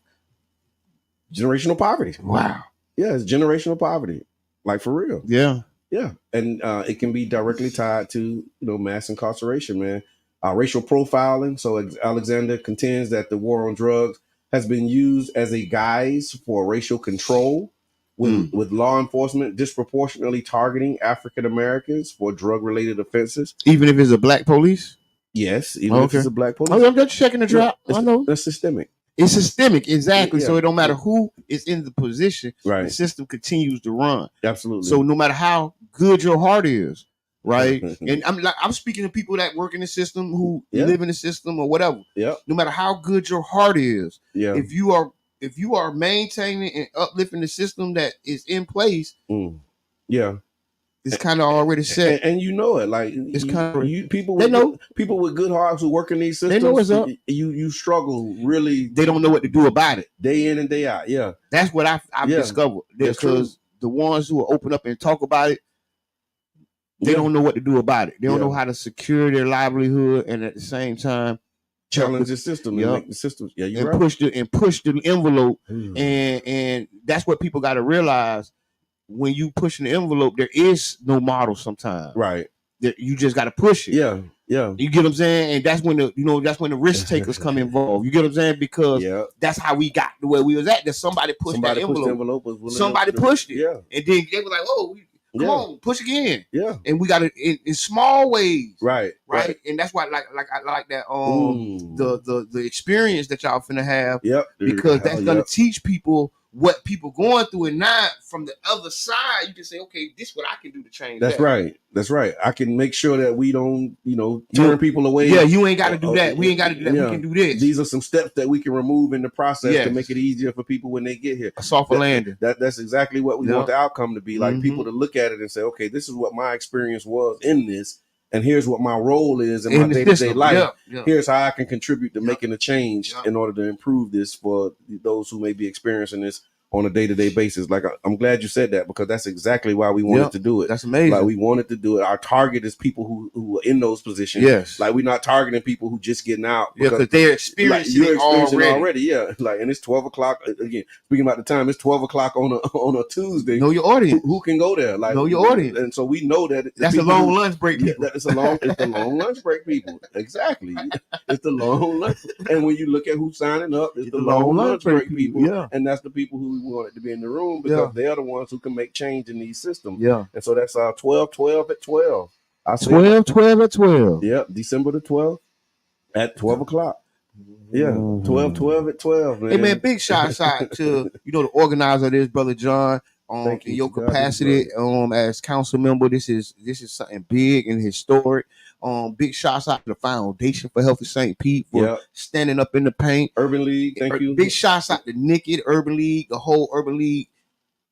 poverty. Wow. Yeah, it's generational poverty. Like for real. Yeah. Yeah. And it can be directly tied to, mass incarceration, man. Racial profiling. So Alexander contends that the war on drugs has been used as a guise for racial control, with law enforcement disproportionately targeting African Americans for drug-related offenses. Even if it's a Black police? Yes, even if it's a Black police. Oh, I'm just checking the drop. I know. That's systemic. It's systemic, exactly. Yeah. So it don't matter who is in the position, right? The system continues to run. Absolutely. So no matter how good your heart is, right? And I'm speaking to people that work in the system, who live in the system or whatever. Yeah. No matter how good your heart is, yeah. If you are maintaining and uplifting the system that is in place, it's kind of already set, and you know it. Like it's kind of people with good hearts who work in these systems. They know what's up. You struggle really. They don't know what to do about it day in and day out. Yeah, that's what I've discovered. Because the ones who will open up and talk about it, they don't know what to do about it. They don't know how to secure their livelihood, and at the same time challenge the system and make the system. Yeah, you're and right. push the envelope, and that's what people got to realize. When you push the envelope, there is no model sometimes. Right. You just got to push it. Yeah. Yeah. You get what I'm saying? And that's when the risk takers come involved. You get what I'm saying? Because that's how we got to where we was at. That somebody pushed that envelope. Somebody pushed it. Yeah. And then they were like, oh, come on, push again. Yeah. And we got it in small ways. Right. And that's why I like that the experience that y'all finna have. Yep. Because that's gonna teach people what people going through, and not from the other side. You can say, okay, this is what I can do to change. That's right. That's right. I can make sure that we don't, turn people away. Yeah, you ain't got to do that. We ain't got to do that. We can do this. These are some steps that we can remove in the process to make it easier for people when they get here. A softer landing. That's exactly what we want the outcome to be. Like people to look at it and say, okay, this is what my experience was in this, and here's what my role is in my day-to-day life. Here's how I can contribute to making a change in order to improve this for those who may be experiencing this on a day-to-day basis. Like, I'm glad you said that, because that's exactly why we wanted to do it. That's amazing. Like, we wanted to do it. Our target is people who are in those positions. Yes. Like, we're not targeting people who just getting out. Because they're experiencing it already. Yeah. Like, and it's 12 o'clock. Again, speaking about the time, it's 12 o'clock on a Tuesday. Know your audience. Who can go there? Like, know your audience. And so we know that that's a long lunch break people. It's the long lunch break people. Exactly. It's the long lunch. And when you look at who's signing up, it's the long lunch break people. Yeah. And that's the people who we wanted to be in the room, because they're the ones who can make change in these systems. Yeah. And so that's 12 at 12. 12 at 12. Yep. December the 12th at 12 o'clock. Yeah. 12 at 12, man. Hey man, big shout out to the organizer of this, Brother John. in your capacity as council member. This is something big and historic. Big shots out to the Foundation for Healthy St. Pete for standing up in the paint. Urban League, thank you. Big shots out to Naked, Urban League, the whole Urban League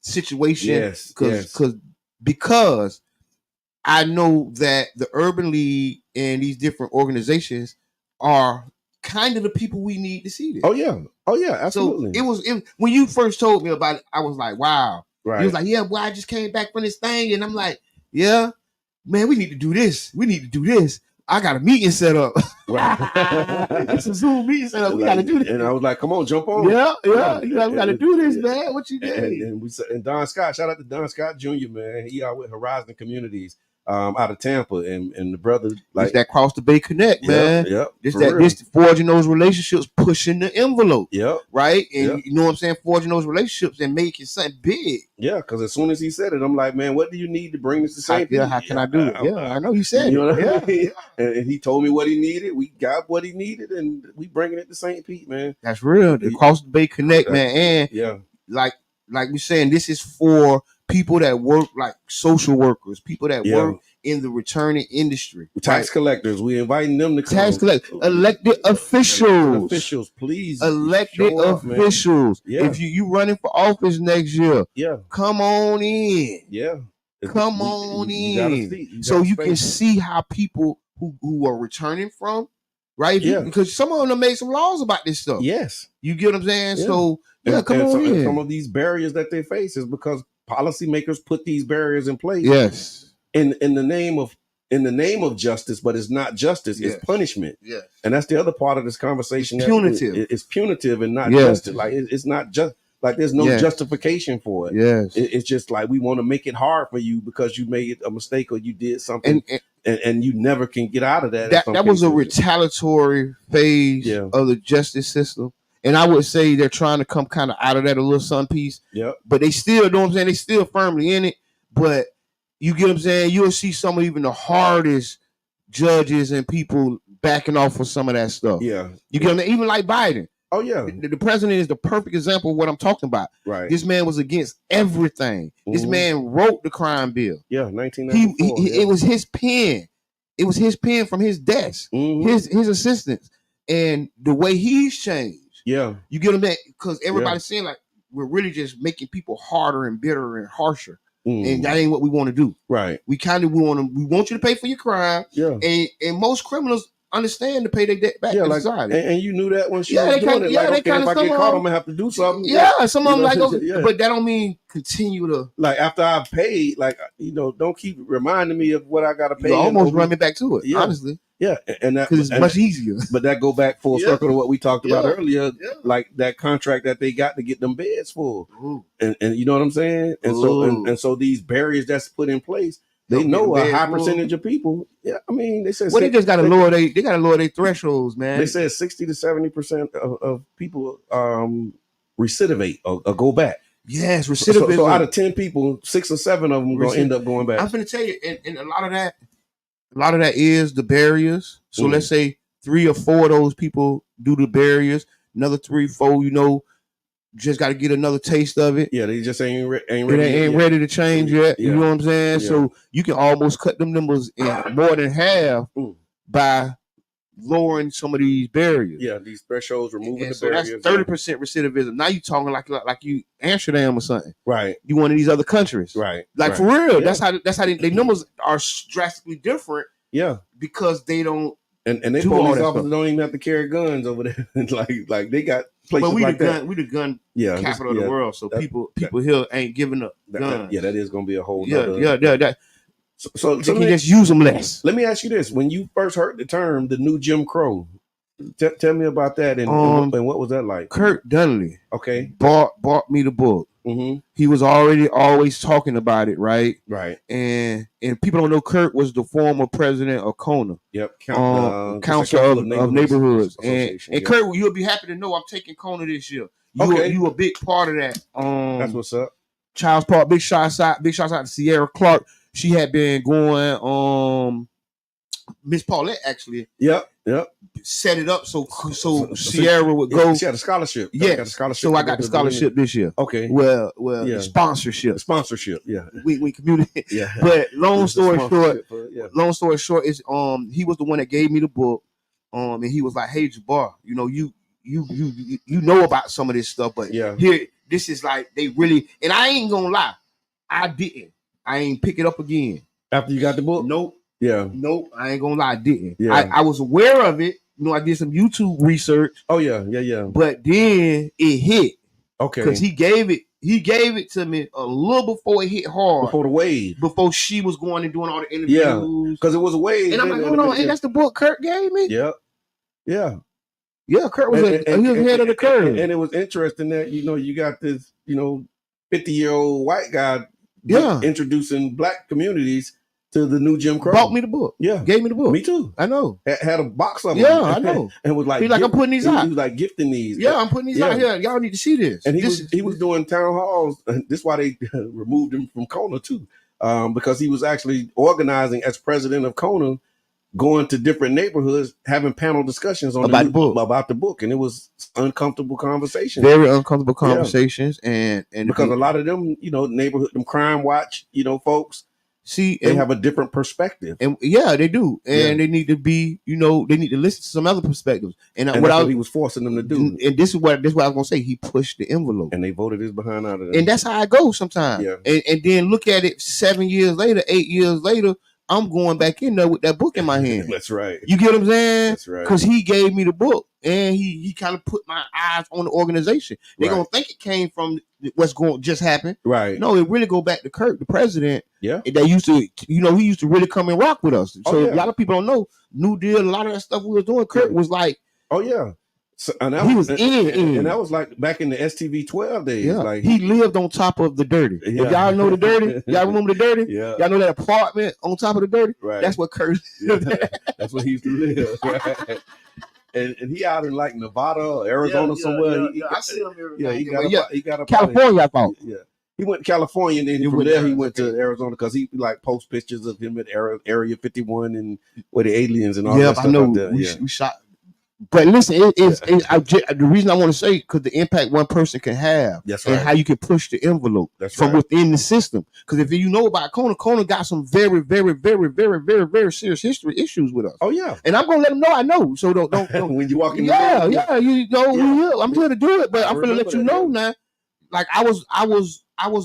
situation. Yes, because I know that the Urban League and these different organizations are kind of the people we need to see this. Oh yeah, absolutely. So when you first told me about it, I was like, wow. Right. He was like, yeah, boy, I just came back from this thing, and I'm like, yeah, man, we need to do this. We need to do this. I got a meeting set up. Right. It's a Zoom meeting set up. We got to do this. And I was like, come on, jump on. Yeah. We got to do this, man. What you did? And Don Scott, shout out to Don Scott Jr., man. He out with Horizon Communities out of Tampa, and the brother it's that Cross the Bay Connect, man. Yep. This forging those relationships, pushing the envelope. Yep. Right? And you know what I'm saying? Forging those relationships and making something big. Yeah, because as soon as he said it, I'm like, man, what do you need to bring this to St. Pete? How can I do it? I know you said you know what it. I mean? And he told me what he needed. We got what he needed, and we bringing it to St. Pete, man. That's real. The Cross the Bay Connect, man. And like we're saying, this is for people that work like social workers, people that work in the returning industry. Tax collectors, we inviting them to come. Tax collectors, elected officials. Please. Elected officials. If you running for office next year, come on in. Come on in. So you can see how people who are returning from, right? Because some of them made some laws about this stuff. Yes. You get what I'm saying? So come on in. Some of these barriers that they face is because policymakers put these barriers in place. Yes. In the name of justice, but it's not justice, it's punishment. Yes. And that's the other part of this conversation. It's punitive. It's punitive and not justice. Like it's not just like there's no justification for it. Yes. It's just like we want to make it hard for you because you made a mistake or you did something and you never can get out of that. That was a retaliatory phase of the justice system. And I would say they're trying to come kind of out of that a little some piece. Yeah. But they still, you know what I'm saying? They still firmly in it. But you get what I'm saying? You'll see some of even the hardest judges and people backing off for some of that stuff. Yeah. You get what I'm saying? Even like Biden. Oh, yeah. The president is the perfect example of what I'm talking about. Right. This man was against everything. This man wrote the crime bill. Yeah, 1994. It was his pen. It was his pen from his desk, his assistants. And the way he's changed. Yeah. You get what I'm saying? Because everybody's saying like we're really just making people harder and bitter and harsher. And that ain't what we want to do. Right. We want you to pay for your crime. Yeah. And most criminals understand to pay their debt back to society. And you knew that when she was doing it. Like, okay, if I get caught, I'm gonna have to do something. Yeah, some of them like, but that don't mean continue to like after I paid, like don't keep reminding me of what I gotta pay. You almost run me back to it, honestly. Yeah, and that because it's much easier. But that go back full circle to what we talked about earlier, like that contract that they got to get them beds full, and you know what I'm saying. And so these barriers that's put in place, they know a high percentage of people. Yeah, I mean they said they just got to lower their thresholds, man. They said 60 to 70% of people recidivate or go back. Yes, recidivism. So out of 10 people, 6 or 7 of them are gonna end up going back. I'm gonna tell you, and a lot of that is the barriers. So let's say 3 or 4 of those people do the barriers. Another 3, 4, just got to get another taste of it. Yeah, they just ain't ready. Ain't ready to change yet. You know what I'm saying? Yeah. So you can almost cut them numbers in more than half by lowering some of these barriers. Yeah, these thresholds, removing the barriers. That's 30% recidivism. Now you talking like you Amsterdam or something. Right. You one of these other countries. Right. Like for real. Yeah. That's how their numbers are drastically different. Yeah. Because they don't. And they police officers don't even have to carry guns over there. like they got places like that. We the gun capital of the world. So people here ain't giving up guns. That is going to be a whole. Yeah. So they can just use them less. Let me ask you this: when you first heard the term, the new Jim Crow, tell me about that and what was that like? Kurt Donnelly, bought me the book. Mm-hmm. He was always talking about it, right? Right. And people don't know Kurt was the former president of Kona. Yep. Council of Neighborhoods. And Kurt, you'll be happy to know I'm taking Kona this year. You a big part of that. That's what's up. Child's Park. Big shots out to Sierra Clark. She had been going, Miss Paulette actually. Yep. Yep. Set it up so Sierra would go. She had a scholarship. Yeah, so I got the scholarship this year. Okay. Well, the sponsorship. Yeah. We communicate. Yeah. But long story short is he was the one that gave me the book. And he was like, "Hey, Jabbar, you know you know about some of this stuff, but here this is like they really." And I ain't gonna lie, I ain't pick it up again after you got the book. Nope. Yeah. Nope. I ain't gonna lie, I didn't. Yeah. I was aware of it. You know, I did some YouTube research. Oh yeah. But then it hit. Okay. Because he gave it to me a little before it hit hard. Before the wave. Before she was going and doing all the interviews. Yeah. Because it was a wave. And I'm like, hold on, and that's the book Kurt gave me? Yeah. Yeah. Yeah, Kurt was he was ahead of the curve. And it was interesting that, you got this, 50-year-old white guy introducing black communities to the new Jim Crow. Bought me the book. Yeah. Gave me the book. Me too. I know. Had a box of them. Yeah, I know. And was like, he's like, I'm putting these out. He was like gifting these. Yeah, I'm putting these out here. Y'all need to see this. And he was doing town halls. This is why they removed him from Kona too. Because he was actually organizing as president of Kona, going to different neighborhoods, having panel discussions about the book. And it was uncomfortable conversations. Very uncomfortable conversations. And because a lot of them, neighborhood, them crime watch, folks, see, they have a different perspective. And they do. And they need to be, they need to listen to some other perspectives. And that's what he was forcing them to do. And this is what I was gonna say. He pushed the envelope. And they voted his behind out of that. And that's how I go sometimes. Yeah. And then look at it 7 years later, 8 years later, I'm going back in there with that book in my hand. That's right. You get what I'm saying? That's right. Because he gave me the book and he kind of put my eyes on the organization. They're gonna think it came from what's going to just happen. Right. No, it really go back to Kurt, the president. Yeah. That used to, he used to really come and rock with us. So a lot of people don't know. New Deal, a lot of that stuff we were doing, Kurt was like, oh yeah. So, he was in. And that was like back in the STV 12 days. Yeah. Like he lived on top of the dirty. Yeah. If y'all know the dirty, y'all remember the dirty? Yeah. Y'all know that apartment on top of the dirty? Right. That's what Kurt that's what he used to live. Right? And he out in like Nevada or Arizona somewhere. I see him every he got a California, I thought. Yeah. He went to California, and then from there he went to Arizona because he like post pictures of him at Area 51 and where the aliens and all that stuff. I know. Out there. We shot. But listen, the reason I want to say because the impact one person can have, and how you can push the envelope from within the system. Because if you know about Kona got some very, very, very, very, very, very serious history issues with us. Oh yeah, and I'm gonna let them know I know. So don't when you walk in. I'm here to do it, but I'm gonna let you know now. Like I was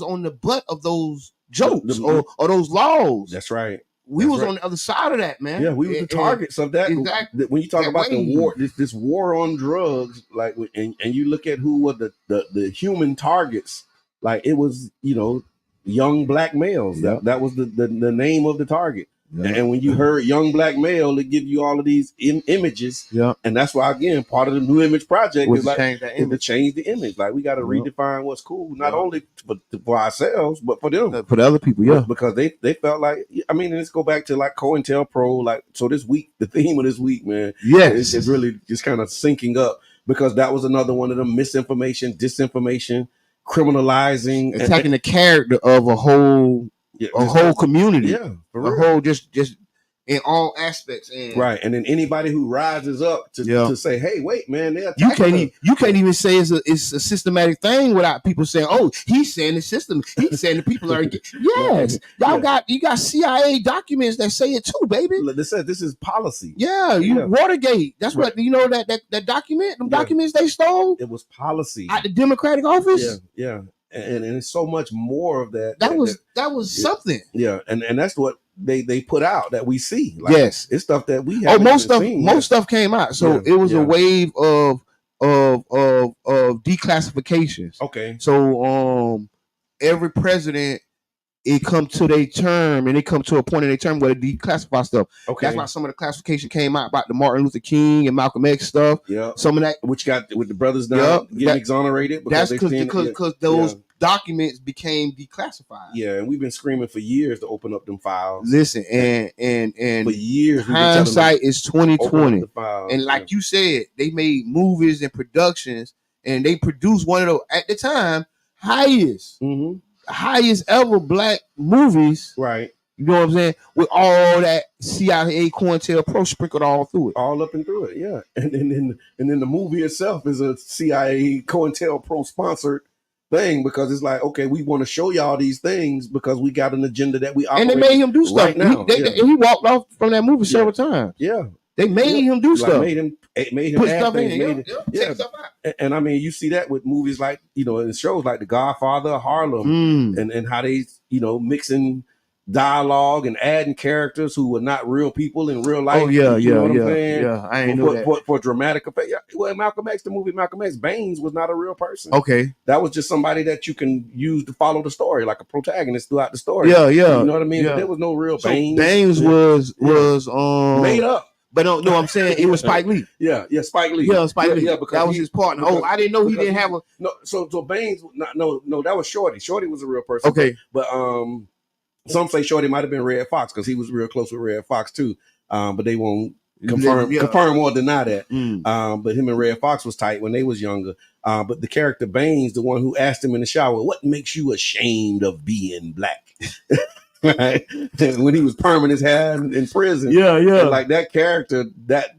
on the butt of those jokes or those laws. That's right. We was on the other side of that, man. Yeah, we were the targets of that. Exactly. When you talk about the war, this war on drugs, like, and you look at who were the human targets, like it was, young black males. Yeah. That was the name of the target. Yeah. And when you heard young black male, it give you all of these images. Yeah. And that's why, again, part of the New Image Project is like to change the image. Like we got to redefine what's cool, not only for ourselves, but for them. For the other people, yeah. Because they felt like, and let's go back to like COINTELPRO. Like, so this week, the theme of this week, man, it's really just kind of syncing up because that was another one of them misinformation, disinformation, criminalizing. Attacking the character of a whole... a whole community, a whole just in all aspects, and and then anybody who rises up to say, "Hey, wait, man, you can't even say it's a systematic thing without people saying, "Oh, he's saying the system, he's saying the people are." Yes, y'all got CIA documents that say it too, baby. They said this is policy. Yeah, Watergate. That's what that document. Them documents they stole. It was policy at the Democratic office. Yeah. And it's so much more of that. That was something. Yeah, and that's what they put out that we see. Like, yes, it's stuff that we haven't most stuff came out. So it was a wave of declassifications. Okay. So every president, it come to their term and it come to a point in their term where they declassify stuff. Okay. That's why some of the classification came out about the Martin Luther King and Malcolm X stuff. Yeah. Some of that which got with the brothers now getting exonerated. That's because those documents became declassified. Yeah, and we've been screaming for years to open up them files. Listen, and for years hindsight is 2020. And like you said, they made movies and productions and they produced one of those at the time highest ever black movies You know what I'm saying? With all that CIA COINTELPRO sprinkled all through it. All up and through it, yeah. And then the movie itself is a CIA COINTELPRO sponsored thing, because it's like, okay, we want to show y'all these things because we got an agenda that we operate. And they made him do stuff. Right now. He walked off from that movie several times. Yeah. They made him do stuff. Made him put add stuff things. Take stuff out. And I mean, you see that with movies like, and shows like The Godfather, Harlem, and how they, mixing dialogue and adding characters who were not real people in real life. Oh yeah, you know what I'm saying? Yeah. I ain't know that. For dramatic effect. Yeah. Well, the movie Malcolm X, Baines was not a real person. Okay. That was just somebody that you can use to follow the story, like a protagonist throughout the story. Yeah. You know what I mean? Yeah. But there was no real Baines. Baines was made up. But no, I'm saying it was Spike Lee. Yeah, Spike Lee. Yeah, Spike Lee. Yeah, because that was his partner. I didn't know he didn't have a. No, so Baines. No, that was Shorty. Shorty was a real person. Okay, but some say Shorty might have been Red Fox because he was real close with Red Fox too. But they won't confirm or deny that. But him and Red Fox was tight when they was younger. But the character Baines, the one who asked him in the shower, "What makes you ashamed of being black?" Right? When he was perming his hair in prison. Yeah. And like that character, that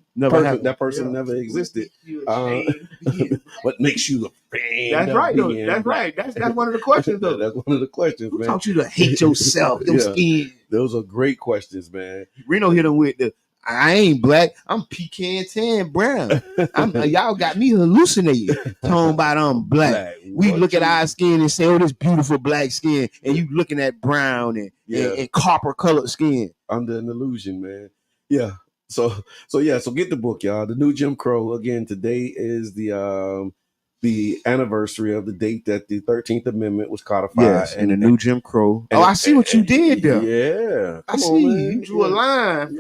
person never existed. What makes you afraid? That's right, though. That's right. That's one of the questions, though. That's one of the questions, man. Taught you to hate yourself. Skin. Those are great questions, man. Reno hit him with I ain't black. I'm pecan tan brown. Y'all got me hallucinating. Talking about I'm black. We look at our skin and say, "Oh, this beautiful black skin," and you looking at brown and copper colored skin. Under an illusion, man. Yeah. So get the book, y'all. The New Jim Crow. Again, today is the anniversary of the date that the 13th Amendment was codified. Yes, and the New Jim Crow. I see what you did there. Yeah. I see. You drew a line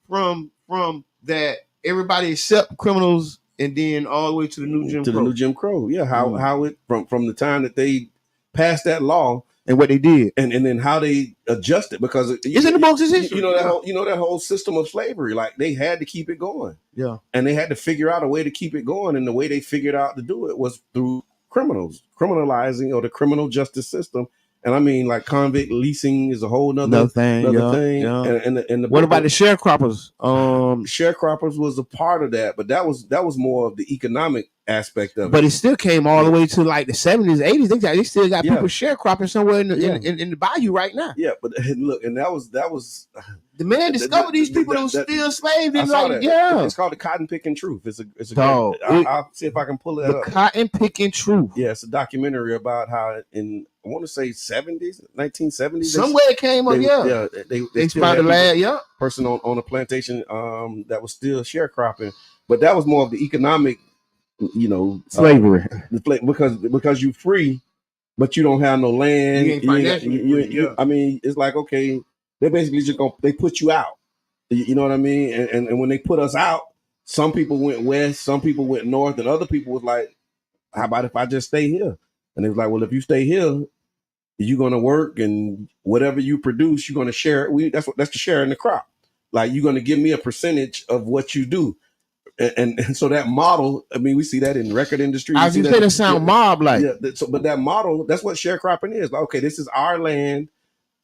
from that everybody except criminals, and then all the way to the New Jim Crow. The New Jim Crow. Yeah. How it from the time that they passed that law. And what they did, and then how they adjusted, because it's in the books. You know that whole system of slavery. Like they had to keep it going. Yeah, and they had to figure out a way to keep it going, and the way they figured out to do it was through criminalizing, or the criminal justice system. And I mean, like convict leasing is a whole nother thing. Yeah. And what about the sharecroppers? Sharecroppers was a part of that, but that was more of the economic aspect of it. But it still came all the way to like the 70s, 80s. They still got people sharecropping somewhere in the bayou right now. Yeah, but look, and that was the man discovered these people that was still slaves. It's called the Cotton Picking Truth. It's a I'll see if I can pull it up. Cotton Picking Truth. Yeah, it's a documentary about how in, I want to say 1970s. Somewhere it came up. They found the lad. Person on a plantation that was still sharecropping, but that was more of the economic, slavery. Because you free, but you don't have no land. I mean, it's like, okay, they basically just they put you out. You know what I mean? And when they put us out, some people went west, some people went north, and other people was like, how about if I just stay here? And it was like, well, if you stay here, you're gonna work, and whatever you produce, you're gonna share it. That's the share in the crop. Like, you're gonna give me a percentage of what you do. And so that model, I mean, we see that in record industry. I was going to say that sound mob like. Yeah, but that model, that's what sharecropping is. Like, okay, this is our land.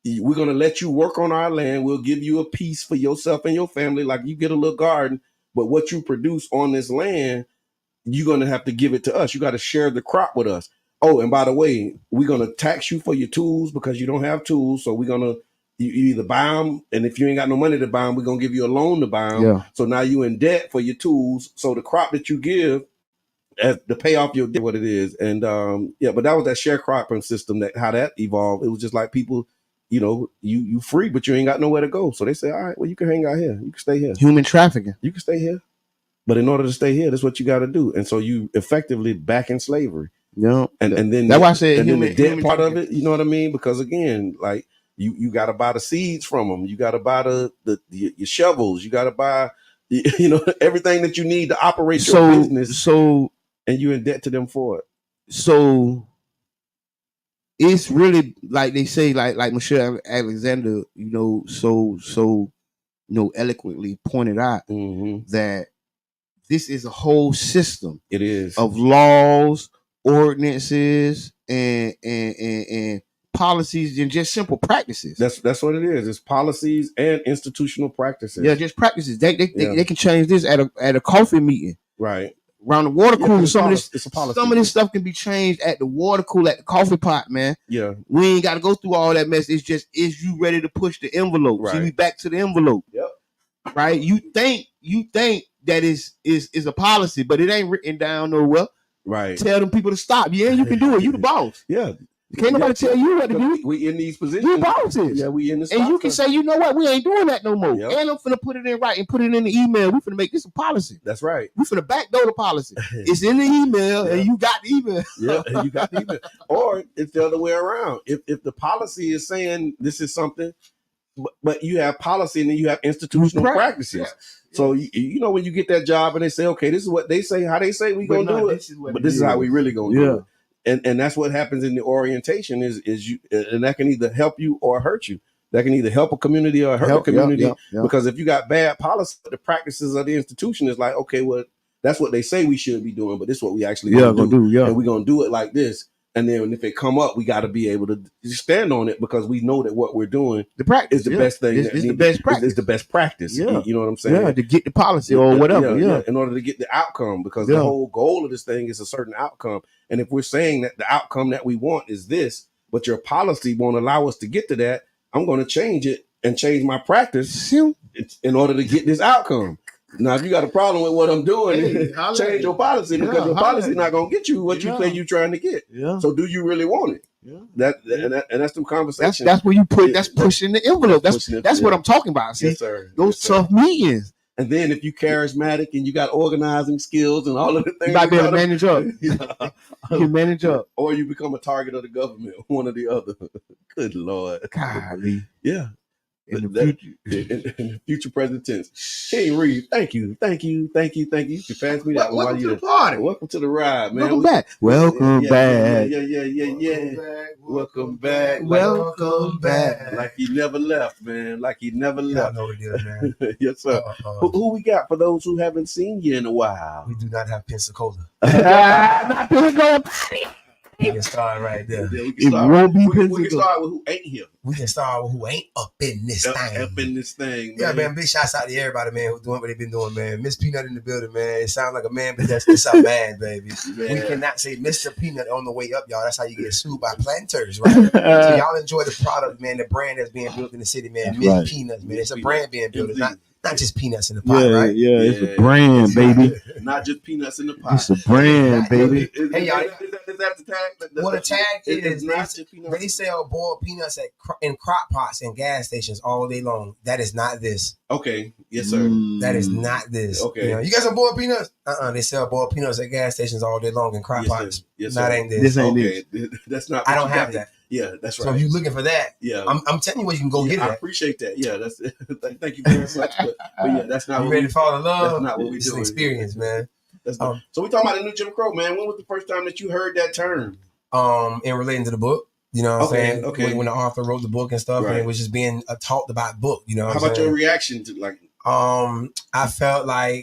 We're going to let you work on our land. We'll give you a piece for yourself and your family. Like, you get a little garden, but what you produce on this land, you're going to have to give it to us. You got to share the crop with us. Oh, and by the way, we're going to tax you for your tools because you don't have tools. So we're going to, you either buy them, and if you ain't got no money to buy them, we're going to give you a loan to buy them. Yeah. So now you in debt for your tools. So the crop that you give to pay off your debt, what it is. And but that was that sharecropping system, how that evolved. It was just like people, you free, but you ain't got nowhere to go. So they say, all right, well, you can hang out here. You can stay here. Human trafficking. You can stay here. But in order to stay here, that's what you got to do. And so you effectively back in slavery. Yeah. And then that's why I said the debt part of it, you know what I mean? Because again, like, you got to buy the seeds from them. You got to buy your shovels. You got to buy, everything that you need to operate your business. So, and you're in debt to them for it. So it's really like they say, like Michelle Alexander, so eloquently pointed out that this is a whole system. It is of laws, ordinances, and policies than just simple practices. That's what it is. It's policies and institutional practices. Yeah, just practices. They can change this at a coffee meeting. Right. Around the water cooler, some of this stuff can be changed at the water cooler, at the coffee pot, man. Yeah. We ain't got to go through all that mess. It's just, is you ready to push the envelope? Right. See, we back to the envelope. Yep. Right? You think that is a policy, but it ain't written down nowhere. Right. Tell them people to stop. Yeah, you can do it. You the boss. Yeah. Can't nobody tell you what to do. We in these positions. You bosses. Yeah, we in this. And you can say, you know what, we ain't doing that no more. Yep. And I'm finna put it in writing, put it in the email. We finna make this a policy. That's right. We finna backdoor the policy. It's in the email, and you got the email. Yeah, and you got the email. Or it's the other way around. If the policy is saying this is something, but you have policy and then you have institutional practices. Yeah. So you know when you get that job and they say, okay, this is what they say, how they say we gonna do it, but this is how we really gonna do it. And that's what happens in the orientation is you, and that can either help you or hurt you. That can either help a community or hurt a community. Because if you got bad policy, the practices of the institution is like, okay, well, that's what they say we should be doing, but this is what we actually gonna do. And we're gonna do it like this. And then if it come up, we got to be able to stand on it because we know that what we're doing is the best thing. It's the best practice. It's the best practice. Yeah. You know what I'm saying? Yeah, to get the policy or whatever. Yeah. In order to get the outcome, because the whole goal of this thing is a certain outcome. And if we're saying that the outcome that we want is this, but your policy won't allow us to get to that, I'm going to change it and change my practice in order to get this outcome. Now, if you got a problem with what I'm doing, change your policy because your policy is not going to get you what you say you're trying to get. Yeah. So do you really want it? Yeah. And that's through conversation. That's where you put, that's pushing the envelope. That's what I'm talking about. See, yes, sir. Those tough meetings. And then if you charismatic and you got organizing skills and all of the things, you might be able to manage up. You can manage up. Or you become a target of the government, one or the other. Good Lord. Golly. Yeah. In the future present tense. King Reed, thank you. You passed me that one. Welcome to the party. Welcome to the ride, man. Welcome back. Welcome back. Yeah. Welcome back. Like he never left, man. Like he never left. I know it is, man. Yes, sir. Who we got for those who haven't seen you in a while? We do not have Pensacola. Not Pensacola. We can start right there. Yeah, we can start with who ain't here. We can start with who ain't up in this thing. Up in this thing, man. Yeah, man. Big shouts out to everybody, man, who's doing what they've been doing, man. Miss Peanut in the building, man. It sounds like a man, but it's a man, baby. Man. We cannot say Mr. Peanut on the way up, y'all. That's how you get sued by planters, right? So y'all enjoy the product, man. The brand that's being built in the city, man. Miss Peanuts, man. It's a brand being built. It's not just peanuts in the pot, right? Yeah, it's a brand, baby. Not just peanuts in the pot. It's a brand, baby. Hey, y'all. Is that the tag? What a tag is not just peanuts. They sell boiled peanuts in crock pots and gas stations all day long. That is not this. Okay. Yes, sir. That is not this. Okay. You got some boiled peanuts? They sell boiled peanuts at gas stations all day long in crock pots. Yes, that ain't this. This ain't this. That's not. I don't have that. Yeah, that's right. So if you're looking for that, I'm telling you where you can go get it. I appreciate that. Yeah, that's it. Thank you very much. But yeah, that's not. You ready to fall in love? That's not what we do. It's an experience, man. So we talking about the new Jim Crow, man. When was the first time that you heard that term? In relating to the book, you know what I'm saying? Okay. When the author wrote the book and stuff, and it was just being talked about book, you know. How about your reaction to like? I felt like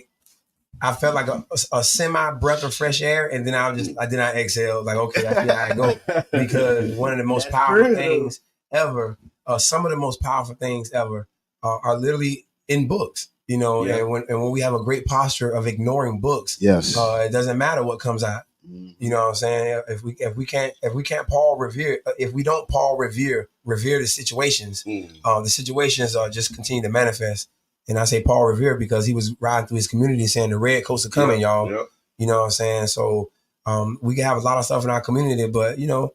a semi breath of fresh air, and then I exhaled like, okay, I see how I go, because one of the most powerful things ever, some of the most powerful things ever, are literally in books. You know, and when we have a great posture of ignoring books, it doesn't matter what comes out. You know what I'm saying? If we can't Paul Revere, if we don't Paul Revere the situations, the situations just continue to manifest. And I say Paul Revere because he was riding through his community saying the red coats are coming, y'all. Yep. You know what I'm saying? So we can have a lot of stuff in our community, but you know,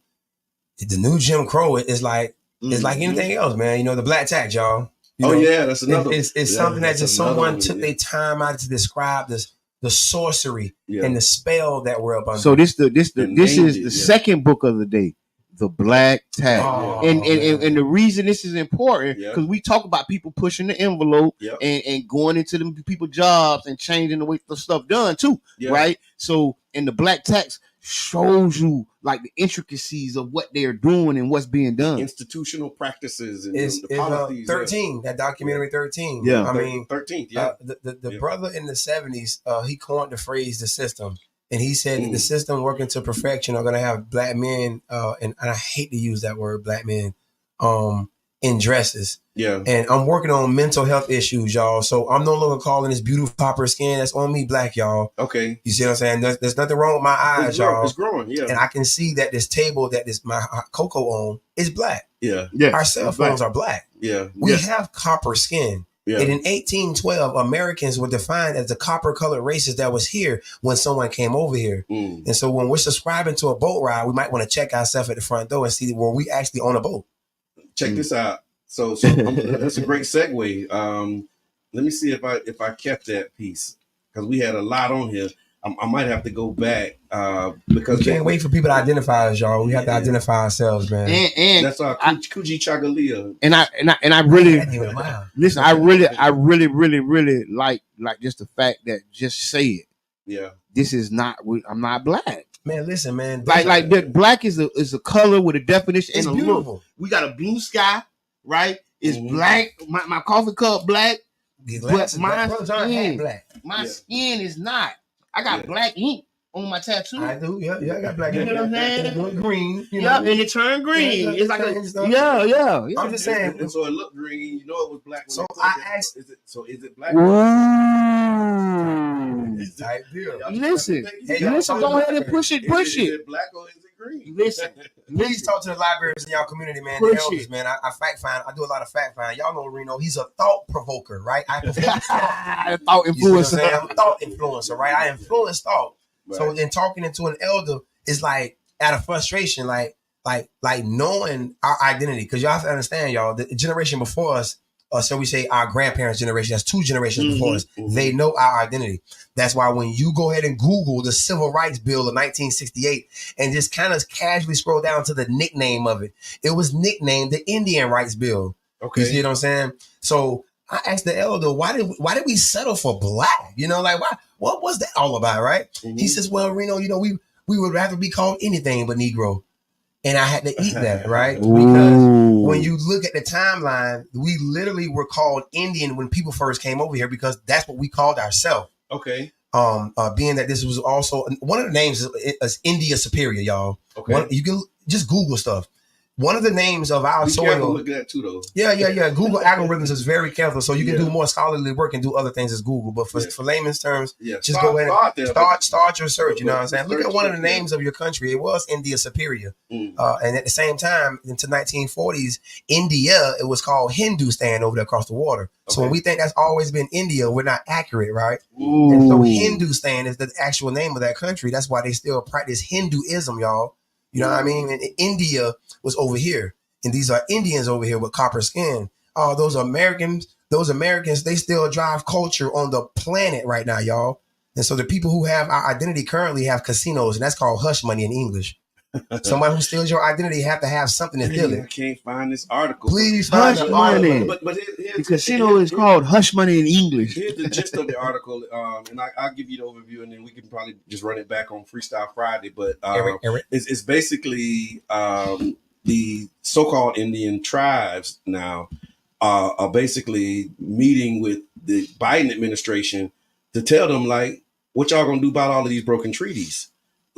the new Jim Crow is like it's like anything else, man. You know, the black tax, y'all. You know, that's another. It's something that just someone took their time out to describe the sorcery and the spell that we're up under. So this is the second book of the day, the black tag. And the reason this is important because we talk about people pushing the envelope and going into the people jobs and changing the way the stuff done too, right? So and the black tax shows you like the intricacies of what they're doing and what's being done. Institutional practices and the policies. 13, that documentary 13. Yeah. I mean 13th, the brother in the 70s, he coined the phrase the system. And he said that the system working to perfection are going to have black men, and I hate to use that word, black men, in dresses. Yeah. And I'm working on mental health issues, y'all. So I'm no longer calling this beautiful copper skin. That's on me, black, y'all. Okay. You see what I'm saying? There's nothing wrong with my eyes, y'all. It's growing, yeah. And I can see that this table that my Coco on is black. Yeah. Our cell phones are black. Yeah. We have copper skin. Yeah. And in 1812, Americans were defined as the copper-colored races that was here when someone came over here. And so when we're subscribing to a boat ride, we might want to check ourselves at the front door and see where we actually own a boat. Check this out. So that's a great segue. Let me see if I kept that piece, because we had a lot on here. I might have to go back because we can't wait for people to identify us, y'all. We have to identify ourselves, man. And that's our Kuji Chagalia. And I really listen. I really like just the fact that just say it. Yeah. This is not. I'm not black. Man, listen, man. Like the black is a color with a definition it's and a beautiful. look. We got a blue sky, right? It's black. My coffee cup black. But my skin is not. I got black ink on my tattoo. I do. Yeah, I got black ink. You know what I'm saying? Green. And it turned green. Yeah, it's like yeah. I'm just saying. And so it looked green. You know it was black. So I asked. Is it black? Type deal. Listen. Go ahead and push it. Is it black or is it green? Listen. Please talk to the libraries in y'all community, man. The elders, man. I fact find. I do a lot of fact find. Y'all know Reno. He's a thought provoker, right? I thought influencer. I'm a thought influencer, right? I influence thought. Right. So then talking into an elder is like out of frustration, like knowing our identity. Because y'all have to understand, y'all, the generation before us, or so we say our grandparents' generation, that's 2 generations before us, they know our identity. That's why when you go ahead and Google the Civil Rights Bill of 1968 and just kind of casually scroll down to the nickname of it, it was nicknamed the Indian Rights Bill. Okay. You see what I'm saying? So I asked the elder, why did we settle for black? You know, like what was that all about, right? He says, well, Reno, you know, we would rather be called anything but Negro. And I had to eat that, right? Because when you look at the timeline, we literally were called Indian when people first came over here because that's what we called ourselves. Okay. Being that this was also one of the names is India Superior, y'all. Okay. You can just Google stuff. One of the names of our soil. Be careful with that too, though. Yeah. Google algorithms is very careful, so you can do more scholarly work and do other things as Google. But for layman's terms, just go ahead and start your search. You know what I'm saying? Look at one of the names of your country. It was India Superior, and at the same time, into 1940s, India, it was called Hindustan over there across the water. So when we think that's always been India, we're not accurate, right? And so Hindustan is the actual name of that country. That's why they still practice Hinduism, y'all. You know what I mean? And India was over here. And these are Indians over here with copper skin. Oh, those Americans, they still drive culture on the planet right now, y'all. And so the people who have our identity currently have casinos, and that's called hush money in English. Somebody who steals your identity have to have something to steal it. I can't find this article. Please find the article. But the casino is called hush money in English. Here's the gist of the article, and I'll give you the overview, and then we can probably just run it back on Freestyle Friday. But it's basically the so-called Indian tribes now are basically meeting with the Biden administration to tell them, like, what y'all gonna do about all of these broken treaties.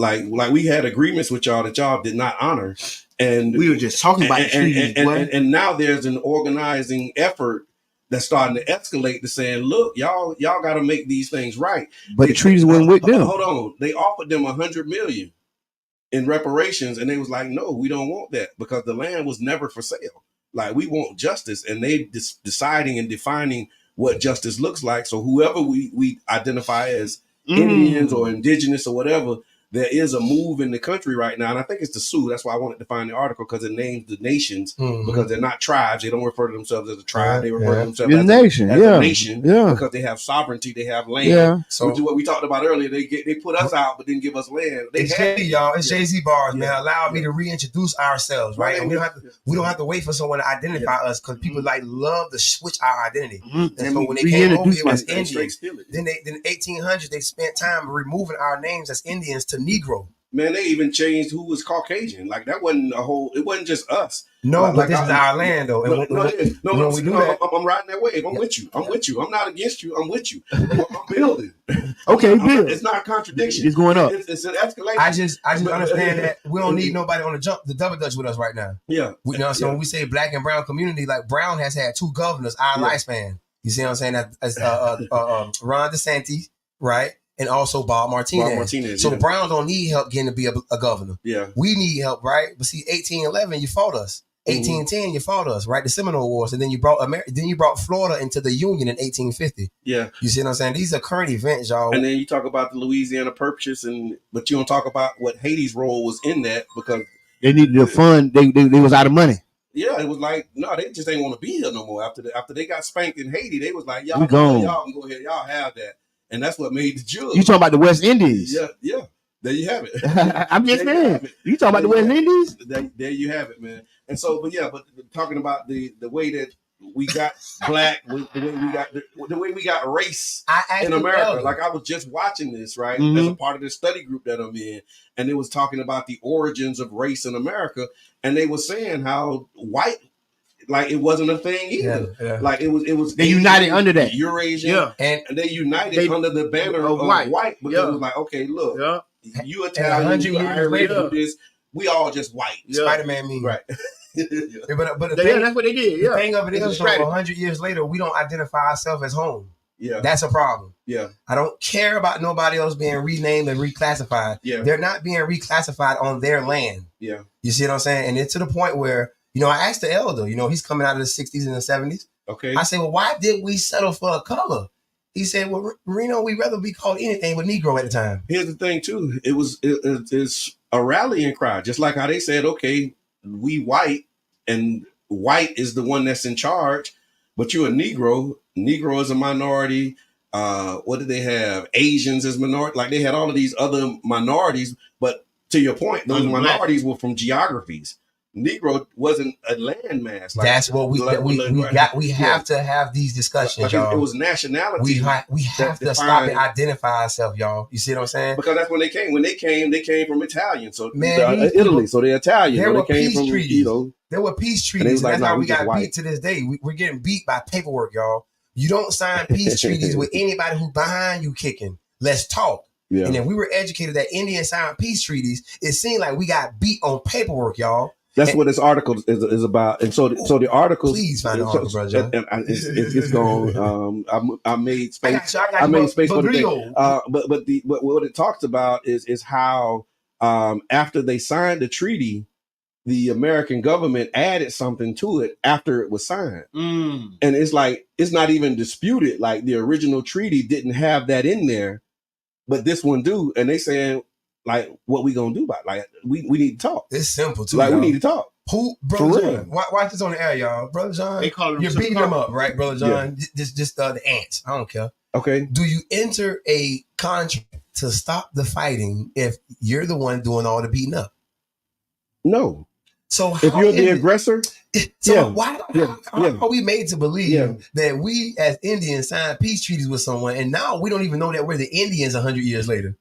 Like we had agreements with y'all that y'all did not honor, and we were just talking about treaties. And now there's an organizing effort that's starting to escalate to saying, look, y'all got to make these things right. But the treaties went with them. Hold on, they offered them $100 million in reparations, and they was like, no, we don't want that because the land was never for sale. Like, we want justice, and they deciding and defining what justice looks like. So whoever we identify as Indians or indigenous or whatever, there is a move in the country right now, and I think it's the Sioux. That's why I wanted to find the article, because it names the nations, because they're not tribes. They don't refer to themselves as a tribe. They refer to themselves as a nation, because they have sovereignty. They have land. Yeah. So which is what we talked about earlier. They put us out, but didn't give us land. It's Jay-Z bars, man. Allow me to reintroduce ourselves, right? And we don't have to wait for someone to identify us, because people love to switch our identity. And so when they came over here as Indians, then in the 1800s they spent time removing our names as Indians to Negro. Man, they even changed who was Caucasian. Like that wasn't a whole. It wasn't just us. No, like, but this is our land, though. No, when we do that, I'm riding that wave. I'm with you. I'm with you. I'm not against you. I'm with you. I'm building. Okay, build. It's not a contradiction. It's going up. It's an escalation. I just understand that we don't need nobody on the double dutch with us right now. Yeah. So when we say black and brown community, like Brown has had 2 governors our lifespan. You see what I'm saying? That's Ron DeSantis, right? And also Bob Martinez. So Brown don't need help getting to be a governor. Yeah. We need help, right? But see, 1811, you fought us. 1810, you fought us, right? The Seminole Wars, and then you brought Florida into the Union in 1850. Yeah. You see what I'm saying? These are current events, y'all. And then you talk about the Louisiana Purchase, but you don't talk about what Haiti's role was in that because they needed the fund. They was out of money. Yeah, it was like, no, they just ain't want to be here no more. After they got spanked in Haiti, they was like, y'all can go ahead, y'all have that. And that's what made the judge. You talking about the West Indies? Yeah. There you have it. I'm just saying. You talking about the West Indies? There you have it, man. And so, but talking about the way that we got black, the way we got race in America. Like I was just watching this, right? As a part of the study group that I'm in, and it was talking about the origins of race in America, and they were saying how white, like it wasn't a thing either. Yeah. Like it was. They united under that Eurasian, and they united under the banner of white because it was like, okay, look, you Italian, you Irish, you this. We all just white. Spider-Man mean. Right. But that's what they did. The thing of it is, 100 years later, we don't identify ourselves as home. Yeah. That's a problem. Yeah. I don't care about nobody else being renamed and reclassified. Yeah. They're not being reclassified on their land. Yeah. You see what I'm saying? And it's to the point where, I asked the elder, he's coming out of the 60s and the 70s. Okay. I said, well, why did we settle for a color? He said, well, Reno, we'd rather be called anything but Negro at the time. Here's the thing, too. It's a rallying cry. Just like how they said, okay, we white, and white is the one that's in charge, but you're a Negro. Negro is a minority. What did they have? Asians as minority. Like they had all of these other minorities. But to your point, those minorities were from geographies. Negro wasn't a landmass. Like, that's what we got. We have to have these discussions, y'all. It was nationality. We have to stop and identify ourselves, y'all. You see what I'm saying? Because that's when they came. When they came from Italian. So Italy. So they're Italian. There were peace treaties. There were peace treaties. And that's how we got beat to this day. We're getting beat by paperwork, y'all. You don't sign peace treaties with anybody who behind you kicking. Let's talk. Yeah. And if we were educated that Indians signed peace treaties, it seemed like we got beat on paperwork, y'all. That's what this article is about, and so the article. Please find the article, brother John. It's gone. I made space. I made space for the thing. But what it talks about is how after they signed the treaty, the American government added something to it after it was signed, and it's like it's not even disputed. Like the original treaty didn't have that in there, but this one do, and they saying. Like, what we gonna do about it? Like, we need to talk. It's simple, too. Like, we need to talk. Who, Brother John? Watch this on the air, y'all. Brother John, they call him you're beating him up, right, Brother John? Yeah. Just the ants. I don't care. Okay. Do you enter a contract to stop the fighting if you're the one doing all the beating up? No. So if you're the aggressor, why are we made to believe that we as Indians signed peace treaties with someone, and now we don't even know that we're the Indians 100 years later?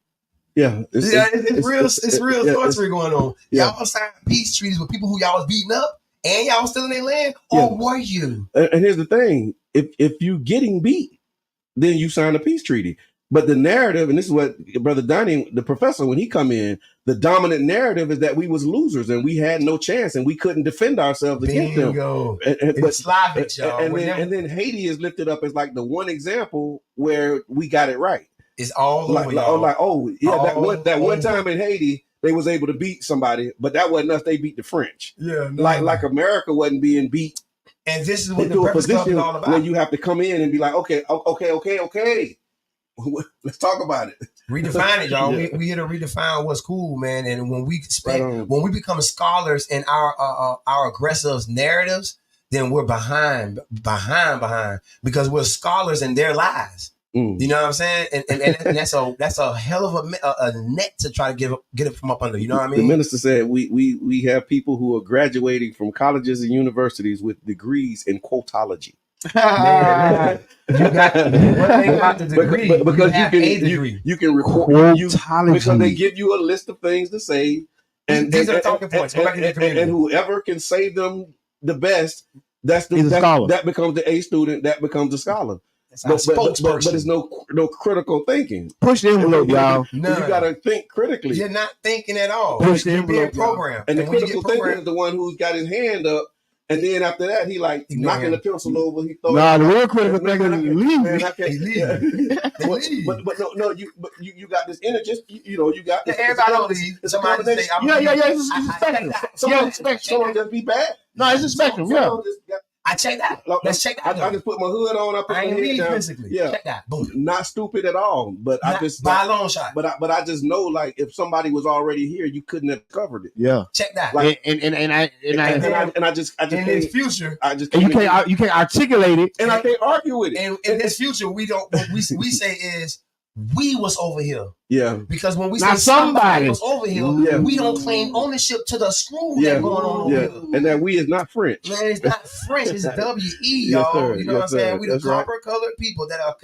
Yeah, it's real sorcery going on. Y'all signed peace treaties with people who y'all was beating up, and y'all still in their land, or were you? And here's the thing: if you getting beat, then you sign a peace treaty. But the narrative, and this is what Brother Donnie, the professor, when he come in, the dominant narrative is that we was losers and we had no chance and we couldn't defend ourselves against them. It's Slavic, y'all. And then Haiti is lifted up as like the one example where we got it right. It's all over, that one time in Haiti, they was able to beat somebody, but that wasn't us. They beat the French. Yeah, like America wasn't being beat. And this is what the Breakfast Club is all about. When you have to come in and be like, okay. Let's talk about it. Redefine it, y'all. We here to redefine what's cool, man. And when we become scholars in our aggressive narratives, then we're behind because we're scholars in their lies. You know what I'm saying? And that's a hell of a net to try to get it from up under. You know what I mean? The minister said we have people who are graduating from colleges and universities with degrees in quotology. Man, you got one thing about the degree because you can record because they give you a list of things to say, and these are talking points. And whoever can say them the best, that becomes the A student, that becomes the scholar. But it's no critical thinking. Push the envelope, y'all. You got to think critically. You're not thinking at all. Push the envelope, programmed. And the critical thinker is the one who's got his hand up. And then after that, he like knocking the pencil over. He throws. Nah, the real critical thinker is leaving. But no, you got this energy. You got this. Everybody don't leave. Somebody say, it's a spectrum. Someone just be bad. No, it's a spectrum. Yeah. I check that. Let's check that. I just put my hood on. I ain't leave physically. Yeah, check that. Boom. Not stupid at all. But I just by a long shot. But I just know, like, if somebody was already here, you couldn't have covered it. Yeah, check that. Like, I just in this future, I just you can't articulate it, and I can't argue with it. And in this future, we don't. What we say is we was over here. Yeah. Because when we say somebody was over here, we don't claim ownership to the school that's going on over here. And that we is not French. Man, it's not French. It's W-E, y'all. You know what I'm saying? We the copper-colored people that are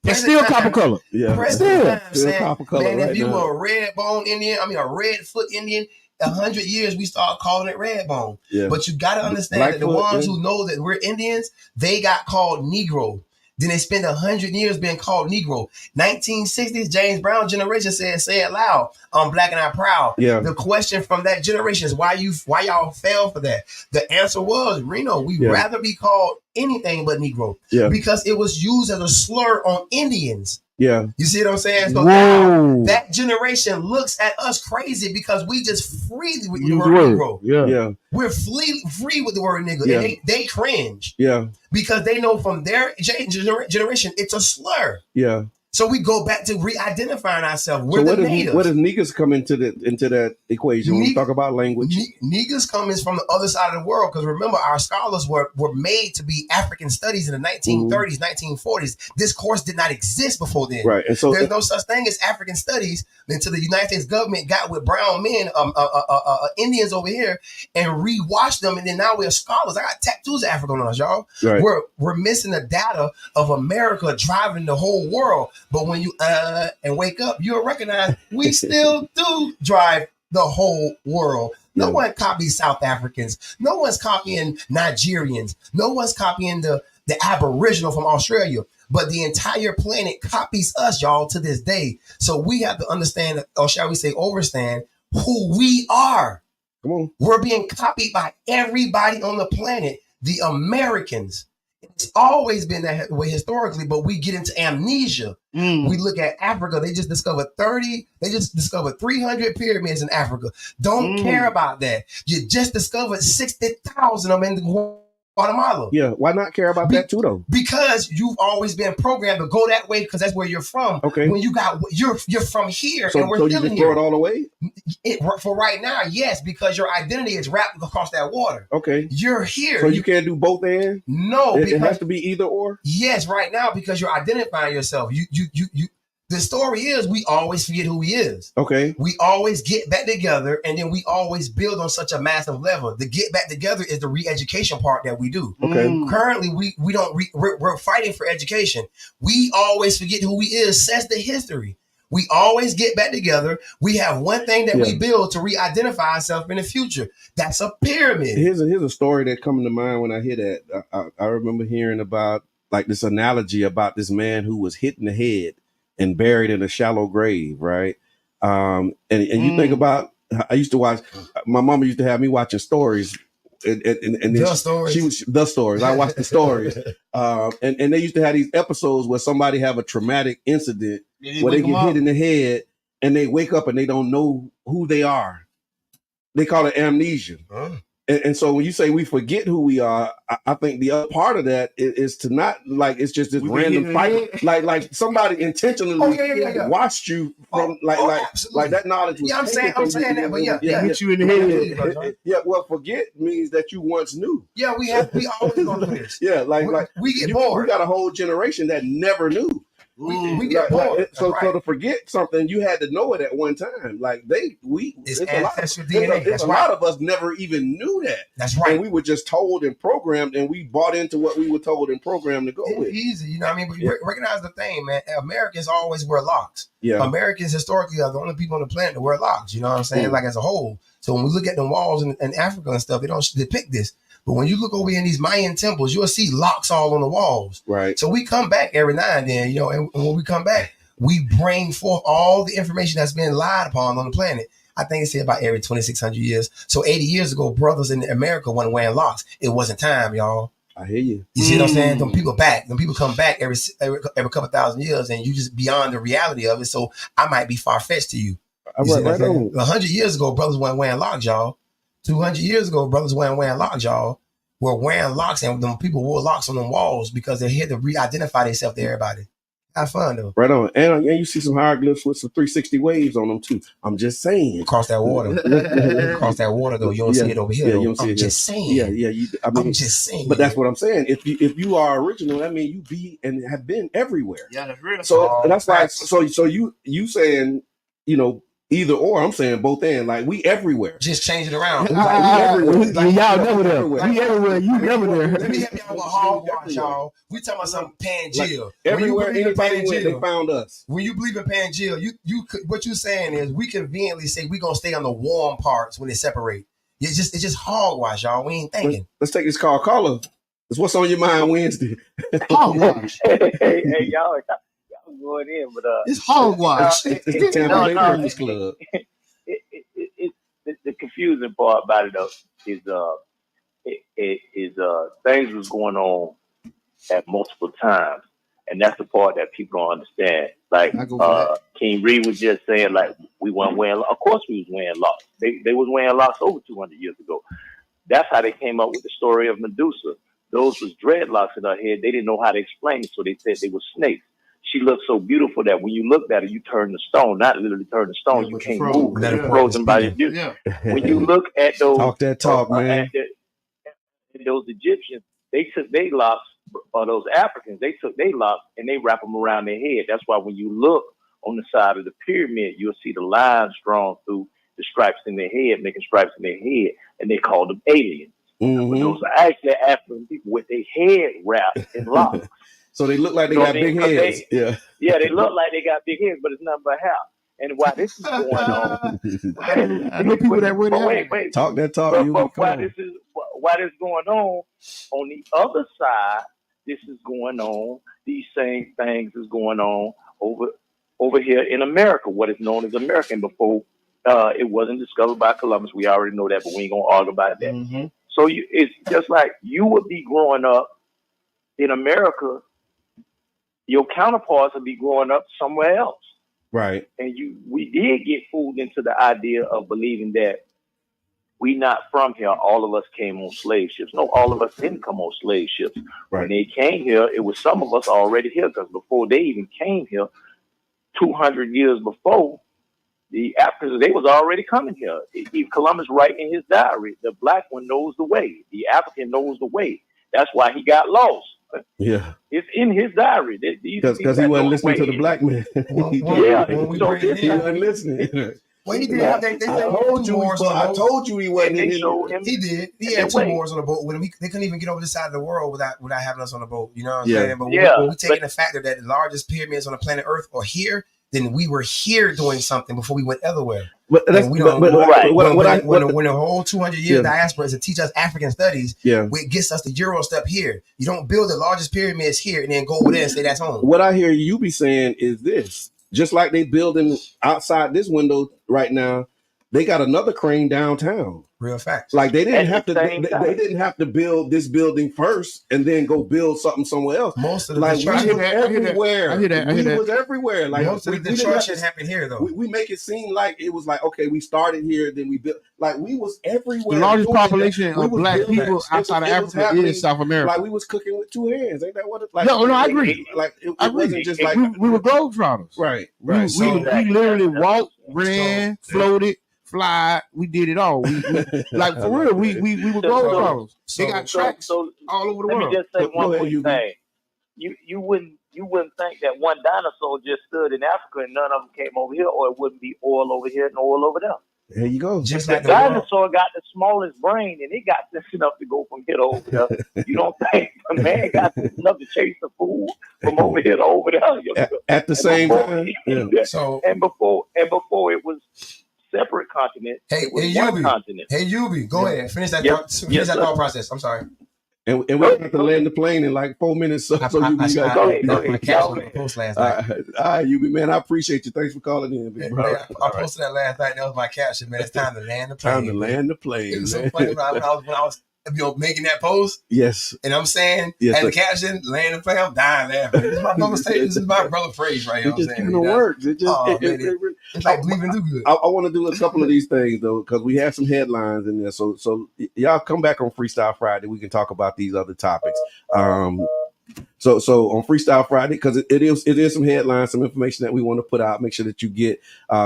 it's still copper-colored. Yeah. Still copper-colored. Man, if you were a red-bone Indian, a red-foot Indian, 100 years we start calling it red bone. Yeah. But you got to understand that the ones who know that we're Indians, they got called Negro. Then they spend 100 years being called Negro. 1960s, James Brown generation said, "Say it loud, I'm black and I'm proud." Yeah. The question from that generation is why y'all fell for that. The answer was, Reno, we'd rather be called anything but Negro. Yeah. Because it was used as a slur on Indians. Yeah. You see what I'm saying? So now that generation looks at us crazy because we just freely with the word Negro. Yeah. We're free with the word nigga. Yeah. And they cringe. Yeah. Because they know from their generation it's a slur. Yeah. So we go back to re-identifying ourselves. We're the natives. What does niggas come into that equation when we talk about language? Niggas come in from the other side of the world because remember, our scholars were made to be African studies in the 1930s, 1940s. This course did not exist before then. Right, and so there's no such thing as African studies until the United States government got with brown men, Indians over here, and rewashed them. And then now we're scholars. I got tattoos of Africa on us, y'all. Right. We're missing the data of America driving the whole world. But when you and wake up, you'll recognize we still do drive the whole world. No one copies South Africans. No one's copying Nigerians. No one's copying the Aboriginal from Australia. But the entire planet copies us, y'all, to this day. So we have to understand, or shall we say overstand, who we are. Come on. We're being copied by everybody on the planet, the Americans. It's always been that way historically, but we get into amnesia. We look at Africa. They just discovered 300 pyramids in Africa. Don't care about that. You just discovered 60,000 of them in Guatemala. Yeah, why not care about that too, though? Because you've always been programmed to go that way because that's where you're from. Okay. When you're from here, and we're still here. Throw it all away? For right now, yes, because your identity is wrapped across that water. Okay. You're here. So you can't do both ends? No. It has to be either or? Yes, right now, because you're identifying yourself. The story is we always forget who he is. Okay. We always get back together and then we always build on such a massive level. The get back together is the re-education part that we do. Okay. Currently, we're fighting for education. We always forget who he is, says the history. We always get back together. We have one thing that we build to re-identify ourselves in the future. That's a pyramid. Here's a story that comes to mind when I hear that. I remember hearing about like this analogy about this man who was hit in the head and buried in a shallow grave, right? And you think about, I used to watch, my mama used to have me watching stories. And the stories. I watched the stories. And they used to have these episodes where somebody have a traumatic incident where they get hit in the head and they wake up and they don't know who they are. They call it amnesia. And so when you say we forget who we are, I think the other part of that is to not like it's just this random fight. Like somebody intentionally watched you from like that knowledge was I'm saying that, but hit you in the head. Yeah, well, forget means that you once knew. Yeah, we always gonna do this. Yeah, like we get bored. We got a whole generation that never knew. We get bored. So to forget something, you had to know it at one time. Like it's ancestral DNA. There's a lot of us never even knew that. That's right. And we were just told and programmed, and we bought into what we were told and programmed to go with. Easy, you know what I mean? But you recognize the thing, man. Americans always wear locks. Yeah. Americans historically are the only people on the planet that wear locks. You know what I'm saying? Like as a whole. So when we look at the walls in Africa and stuff, they don't depict this. But when you look over here in these Mayan temples, you'll see locks all on the walls. Right. So we come back every now and then, you know, and when we come back, we bring forth all the information that's been lied upon on the planet. I think it's about every 2,600 years. So 80 years ago, brothers in America weren't wearing locks. It wasn't time, y'all. I hear you. You see what I'm saying? Them people back. Them people come back every couple thousand years, and you just beyond the reality of it. So I might be far-fetched to you. Right 100 years ago, brothers weren't wearing locks, y'all. 200 years ago, brothers weren't wearing locks, y'all. Were wearing locks, and them people wore locks on them walls because they're here to re-identify themselves to everybody. Have fun, though. Right on. And you see some hieroglyphs with some 360 waves on them, too. I'm just saying. Across that water. Across that water, though. You don't see it over here. Yeah, you don't see I'm just saying. Yeah. I'm just saying. But that's what I'm saying. If you are original, that means you be and have been everywhere. Yeah, that's real. So that's like, so you saying, you know, either or, I'm saying both and, like we everywhere. Just change it around. We everywhere. Y'all never there. We everywhere. You never there. Let me help y'all with hogwash, y'all. We talking about some Pangea. Like, everywhere anybody went, they found us. When you believe in Pangea, you what you're saying is we conveniently say we're gonna stay on the warm parts when they separate. It's just hogwash, y'all. We ain't thinking. Let's take this call. Caller, it's what's on your mind Wednesday. Hogwash. hey, y'all going in, but it's hogwash. It's the Tampa Bay Breakfast Club. The confusing part about it though is things was going on at multiple times, and that's the part that people don't understand. Like King Reed was just saying, like we weren't wearing. Of course, we was wearing locks. They was wearing locks over 200 years ago. That's how they came up with the story of Medusa. Those was dreadlocks in her head. They didn't know how to explain it, so they said they were snakes. She looked so beautiful that when you looked at her, you turned to stone. Not literally turned to stone. You can't move. You're frozen by your beauty. Yeah. When you look at those, talk that talk, man. Those Egyptians, they took their locks, or those Africans, they took their locks and they wrap them around their head. That's why when you look on the side of the pyramid, you'll see the lines drawn through the stripes in their head, making stripes in their head, and they call them aliens. Mm-hmm. But those are actually African people with their head wrapped in locks. So they look like they got big heads. Yeah, they look like they got big heads, but it's nothing but hair. And why this is going on? I know people that wear that. Wait. Talk that talk. But why this is going on the other side? This is going on. These same things is going on over here in America. What is known as American before it wasn't discovered by Columbus. We already know that, but we ain't gonna argue about that. Mm-hmm. So it's just like you would be growing up in America. Your counterparts will be growing up somewhere else. Right. And we did get fooled into the idea of believing that we not from here. All of us came on slave ships. No, all of us didn't come on slave ships. Right. When they came here, it was some of us already here, because before they even came here, 200 years before, the Africans, they was already coming here. Columbus writing in his diary, the black one knows the way. The African knows the way. That's why he got lost. Yeah, it's in his diary. Because he wasn't listening to the black man. He wasn't listening. Well, he did. I told you he wasn't. He did. He had two Moors on the boat with him. They couldn't even get over this side of the world without having us on the boat. You know what I'm saying? But when we taking the factor that the largest pyramids on the planet Earth are here, then we were here doing something before we went everywhere. When the whole 200 year diaspora is to teach us African studies, it gets us the Euro step here. You don't build the largest pyramids here and then go over there and say that's home. What I hear you be saying is this: just like they building outside this window right now, they got another crane downtown. Real facts. Like they didn't have to. They didn't have to build this building first and then go build something somewhere else. Most of the we was everywhere. We was everywhere. Like most of the destruction happened here, though. We make it seem like it was like, okay, we started here, then we built. Like we was everywhere. The largest population of black people outside of Africa is South America. Like we was cooking with two hands. Ain't that what it's like? No, I agree. Like it wasn't just like we were globetrotters. Right. We literally walked, ran, floated, fly. We did it all. We like for real. We were globetrotters. They got tracks all over the world. Let me just say one quick thing. You wouldn't you wouldn't think that one dinosaur just stood in Africa and none of them came over here, or it wouldn't be oil over here and oil over there. There you go. Just The like the dinosaur got the smallest brain, and it got sense enough to go from here to over there. You don't think the man got sense enough to chase the food from over here to over there? At the same time. So and before it was separate continents. Hey, one continent. Hey, Yubi, go ahead. Finish that. Yes, that thought process. I'm sorry. And we have to land the plane in like 4 minutes. So you guys go ahead. Post last night. All right, Yubi, man, I appreciate you. Thanks for calling in, big bro. Man, I posted that last night. That was my caption, man. It's time to land the plane. Time to land the plane. It was so funny when I was making that post. Yes. And I'm saying, yes, and the caption, land the plane, I'm dying laughing. This is my brother this is my brother phrase right here. It just works. It just it's like believing do good. I want to do a couple of these things though, because we have some headlines in there. So y'all come back on Freestyle Friday. We can talk about these other topics. So on Freestyle Friday, because it is some headlines, some information that we want to put out. Make sure that you get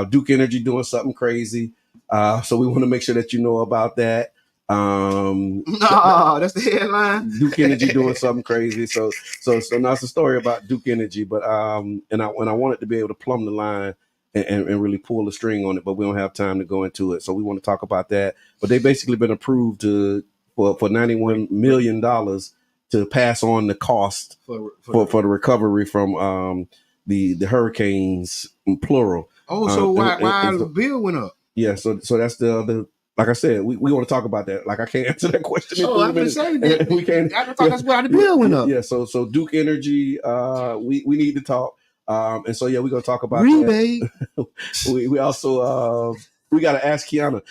Duke Energy doing something crazy. So we want to make sure that you know about that. No, that's the headline. Duke Energy doing something crazy. So now it's a story about Duke Energy, but and I wanted to be able to plumb the line and really pull the string on it, but we don't have time to go into it. So we want to talk about that. But they basically been approved for $91 million to pass on the cost for the recovery from the hurricanes, plural. Oh, so why the bill went up? Yeah, so that's the other. Like I said, we want to talk about that. Like I can't answer that question. I'm just saying that. We can't. I thought that's why the bill went up. Yeah. So Duke Energy, we need to talk. And so we're gonna talk about rebate. That. we also we got to Ask Qiana,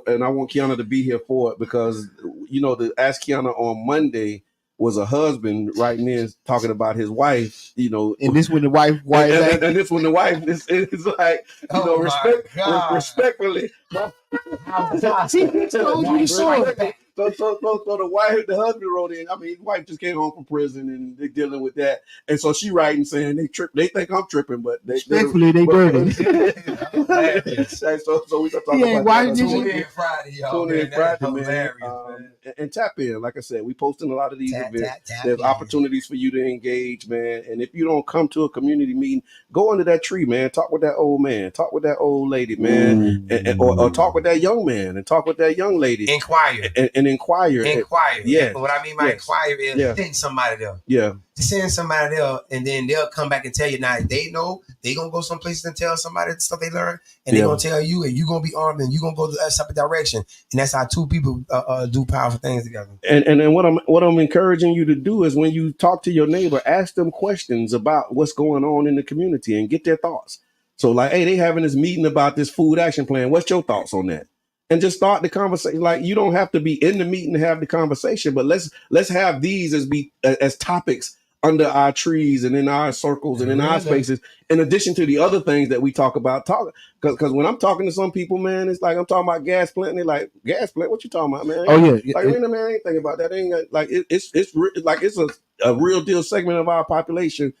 and I want Qiana to be here for it because the Ask Qiana on Monday was a husband writing in talking about his wife, and this when the wife and this when the wife is like, respectfully. So the husband wrote in. I mean, his wife just came home from prison and they're dealing with that. And so she writing saying they think I'm tripping, but respectfully they dirty. So we gonna talk about why that. Tune in Friday, y'all. Tune in Friday, man. And tap in. Like I said, we posting a lot of these events. There's opportunities for you to engage, man. And if you don't come to a community meeting, go under that tree, man. Talk with that old man. Talk with that old lady, man. Or talk with that young man and talk with that young lady. Inquire. And inquire. Yeah. What I mean by inquire is send somebody there. Yeah. Send somebody there, and then they'll come back and tell you. Now they know they gonna go someplace and tell somebody the stuff they learn, and they're gonna tell you, and you gonna be armed, and you gonna go the separate direction, and that's how two people do powerful things together. And then what I'm encouraging you to do is when you talk to your neighbor, ask them questions about what's going on in the community and get their thoughts. So like, hey, they having this meeting about this food action plan. What's your thoughts on that? And just start the conversation. Like you don't have to be in the meeting to have the conversation, but let's have these as topics under our trees and in our circles and in our spaces, in addition to the other things that we talk about. Because when I'm talking to some people, man, it's like I'm talking about gas plant, and they're like, gas plant, what you talking about, man? Oh yeah, like man, I ain't thinking about that. It's a real deal segment of our population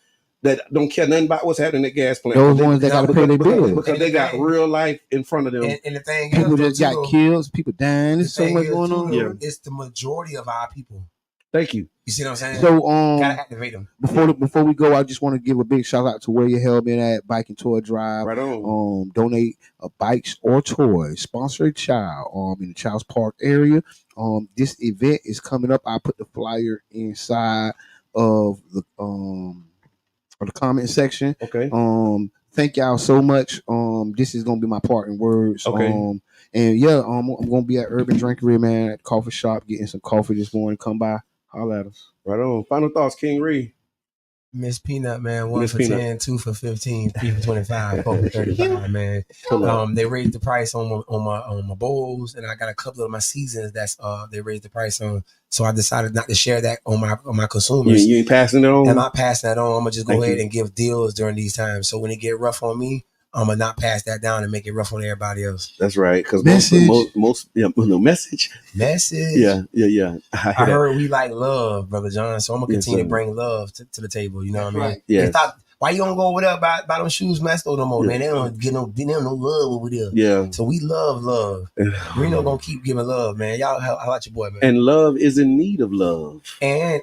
that don't care nothing about what's happening at gas plant. Those ones that got to pay their bills because they got real life in front of them. And the thing people just got killed, people dying. There's so much going on. Yeah. It's the majority of our people. Thank you. You see what I'm saying? So gotta activate them. Before we go, I just want to give a big shout out to Where Your Hell Been At Bike and Toy Drive. Right on. Donate bikes or toys. Sponsor a child in the Child's Park area. This event is coming up. I put the flyer inside of the comment section. Okay. Thank y'all so much. This is gonna be my parting words. Okay. And yeah, I'm gonna be at Urban Drinkery, man, at the coffee shop, getting some coffee this morning. Come by, holler at us. Right on. Final thoughts, King Ree. Miss Peanut, man, 1 for 10, 2 for 15, 3 for 25, 4 for 35, man. They raised the price on my bowls, and I got a couple of my seasons that's they raised the price on. So I decided not to share that on my consumers. You ain't passing it on? I'm not passing that on. I'm gonna just go ahead and give deals during these times. So when it get rough on me, I'm gonna not pass that down and make it rough on everybody else. That's right, because most message. Yeah. I heard we like love, Brother John. So I'm gonna continue to bring love to the table. You know what I mean? Yeah. why you don't go over there buy them shoes Masto no more, man? They don't get no love over there. Yeah. So we love. Reno gonna keep giving love, man. Y'all, how about your boy, man? And love is in need of love. And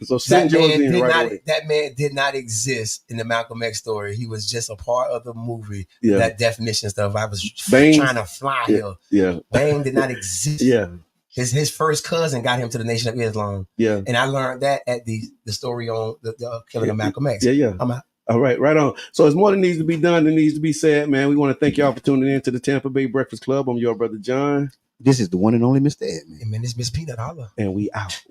so send yours in right away. That man did not exist in the Malcolm X story. He was just a part of the movie. That definition stuff. I was trying to fly here. Yeah. Bang did not exist. Yeah. His first cousin got him to the Nation of Islam. Yeah. And I learned that at the story on the killing of Malcolm X. Yeah. I'm out. All right, right on. So it's more that needs to be done than needs to be said, man. We want to thank y'all for tuning in to the Tampa Bay Breakfast Club. I'm your brother John. This is the one and only Mr. Edmund. And man, this Miss Peanut Holla. And we out.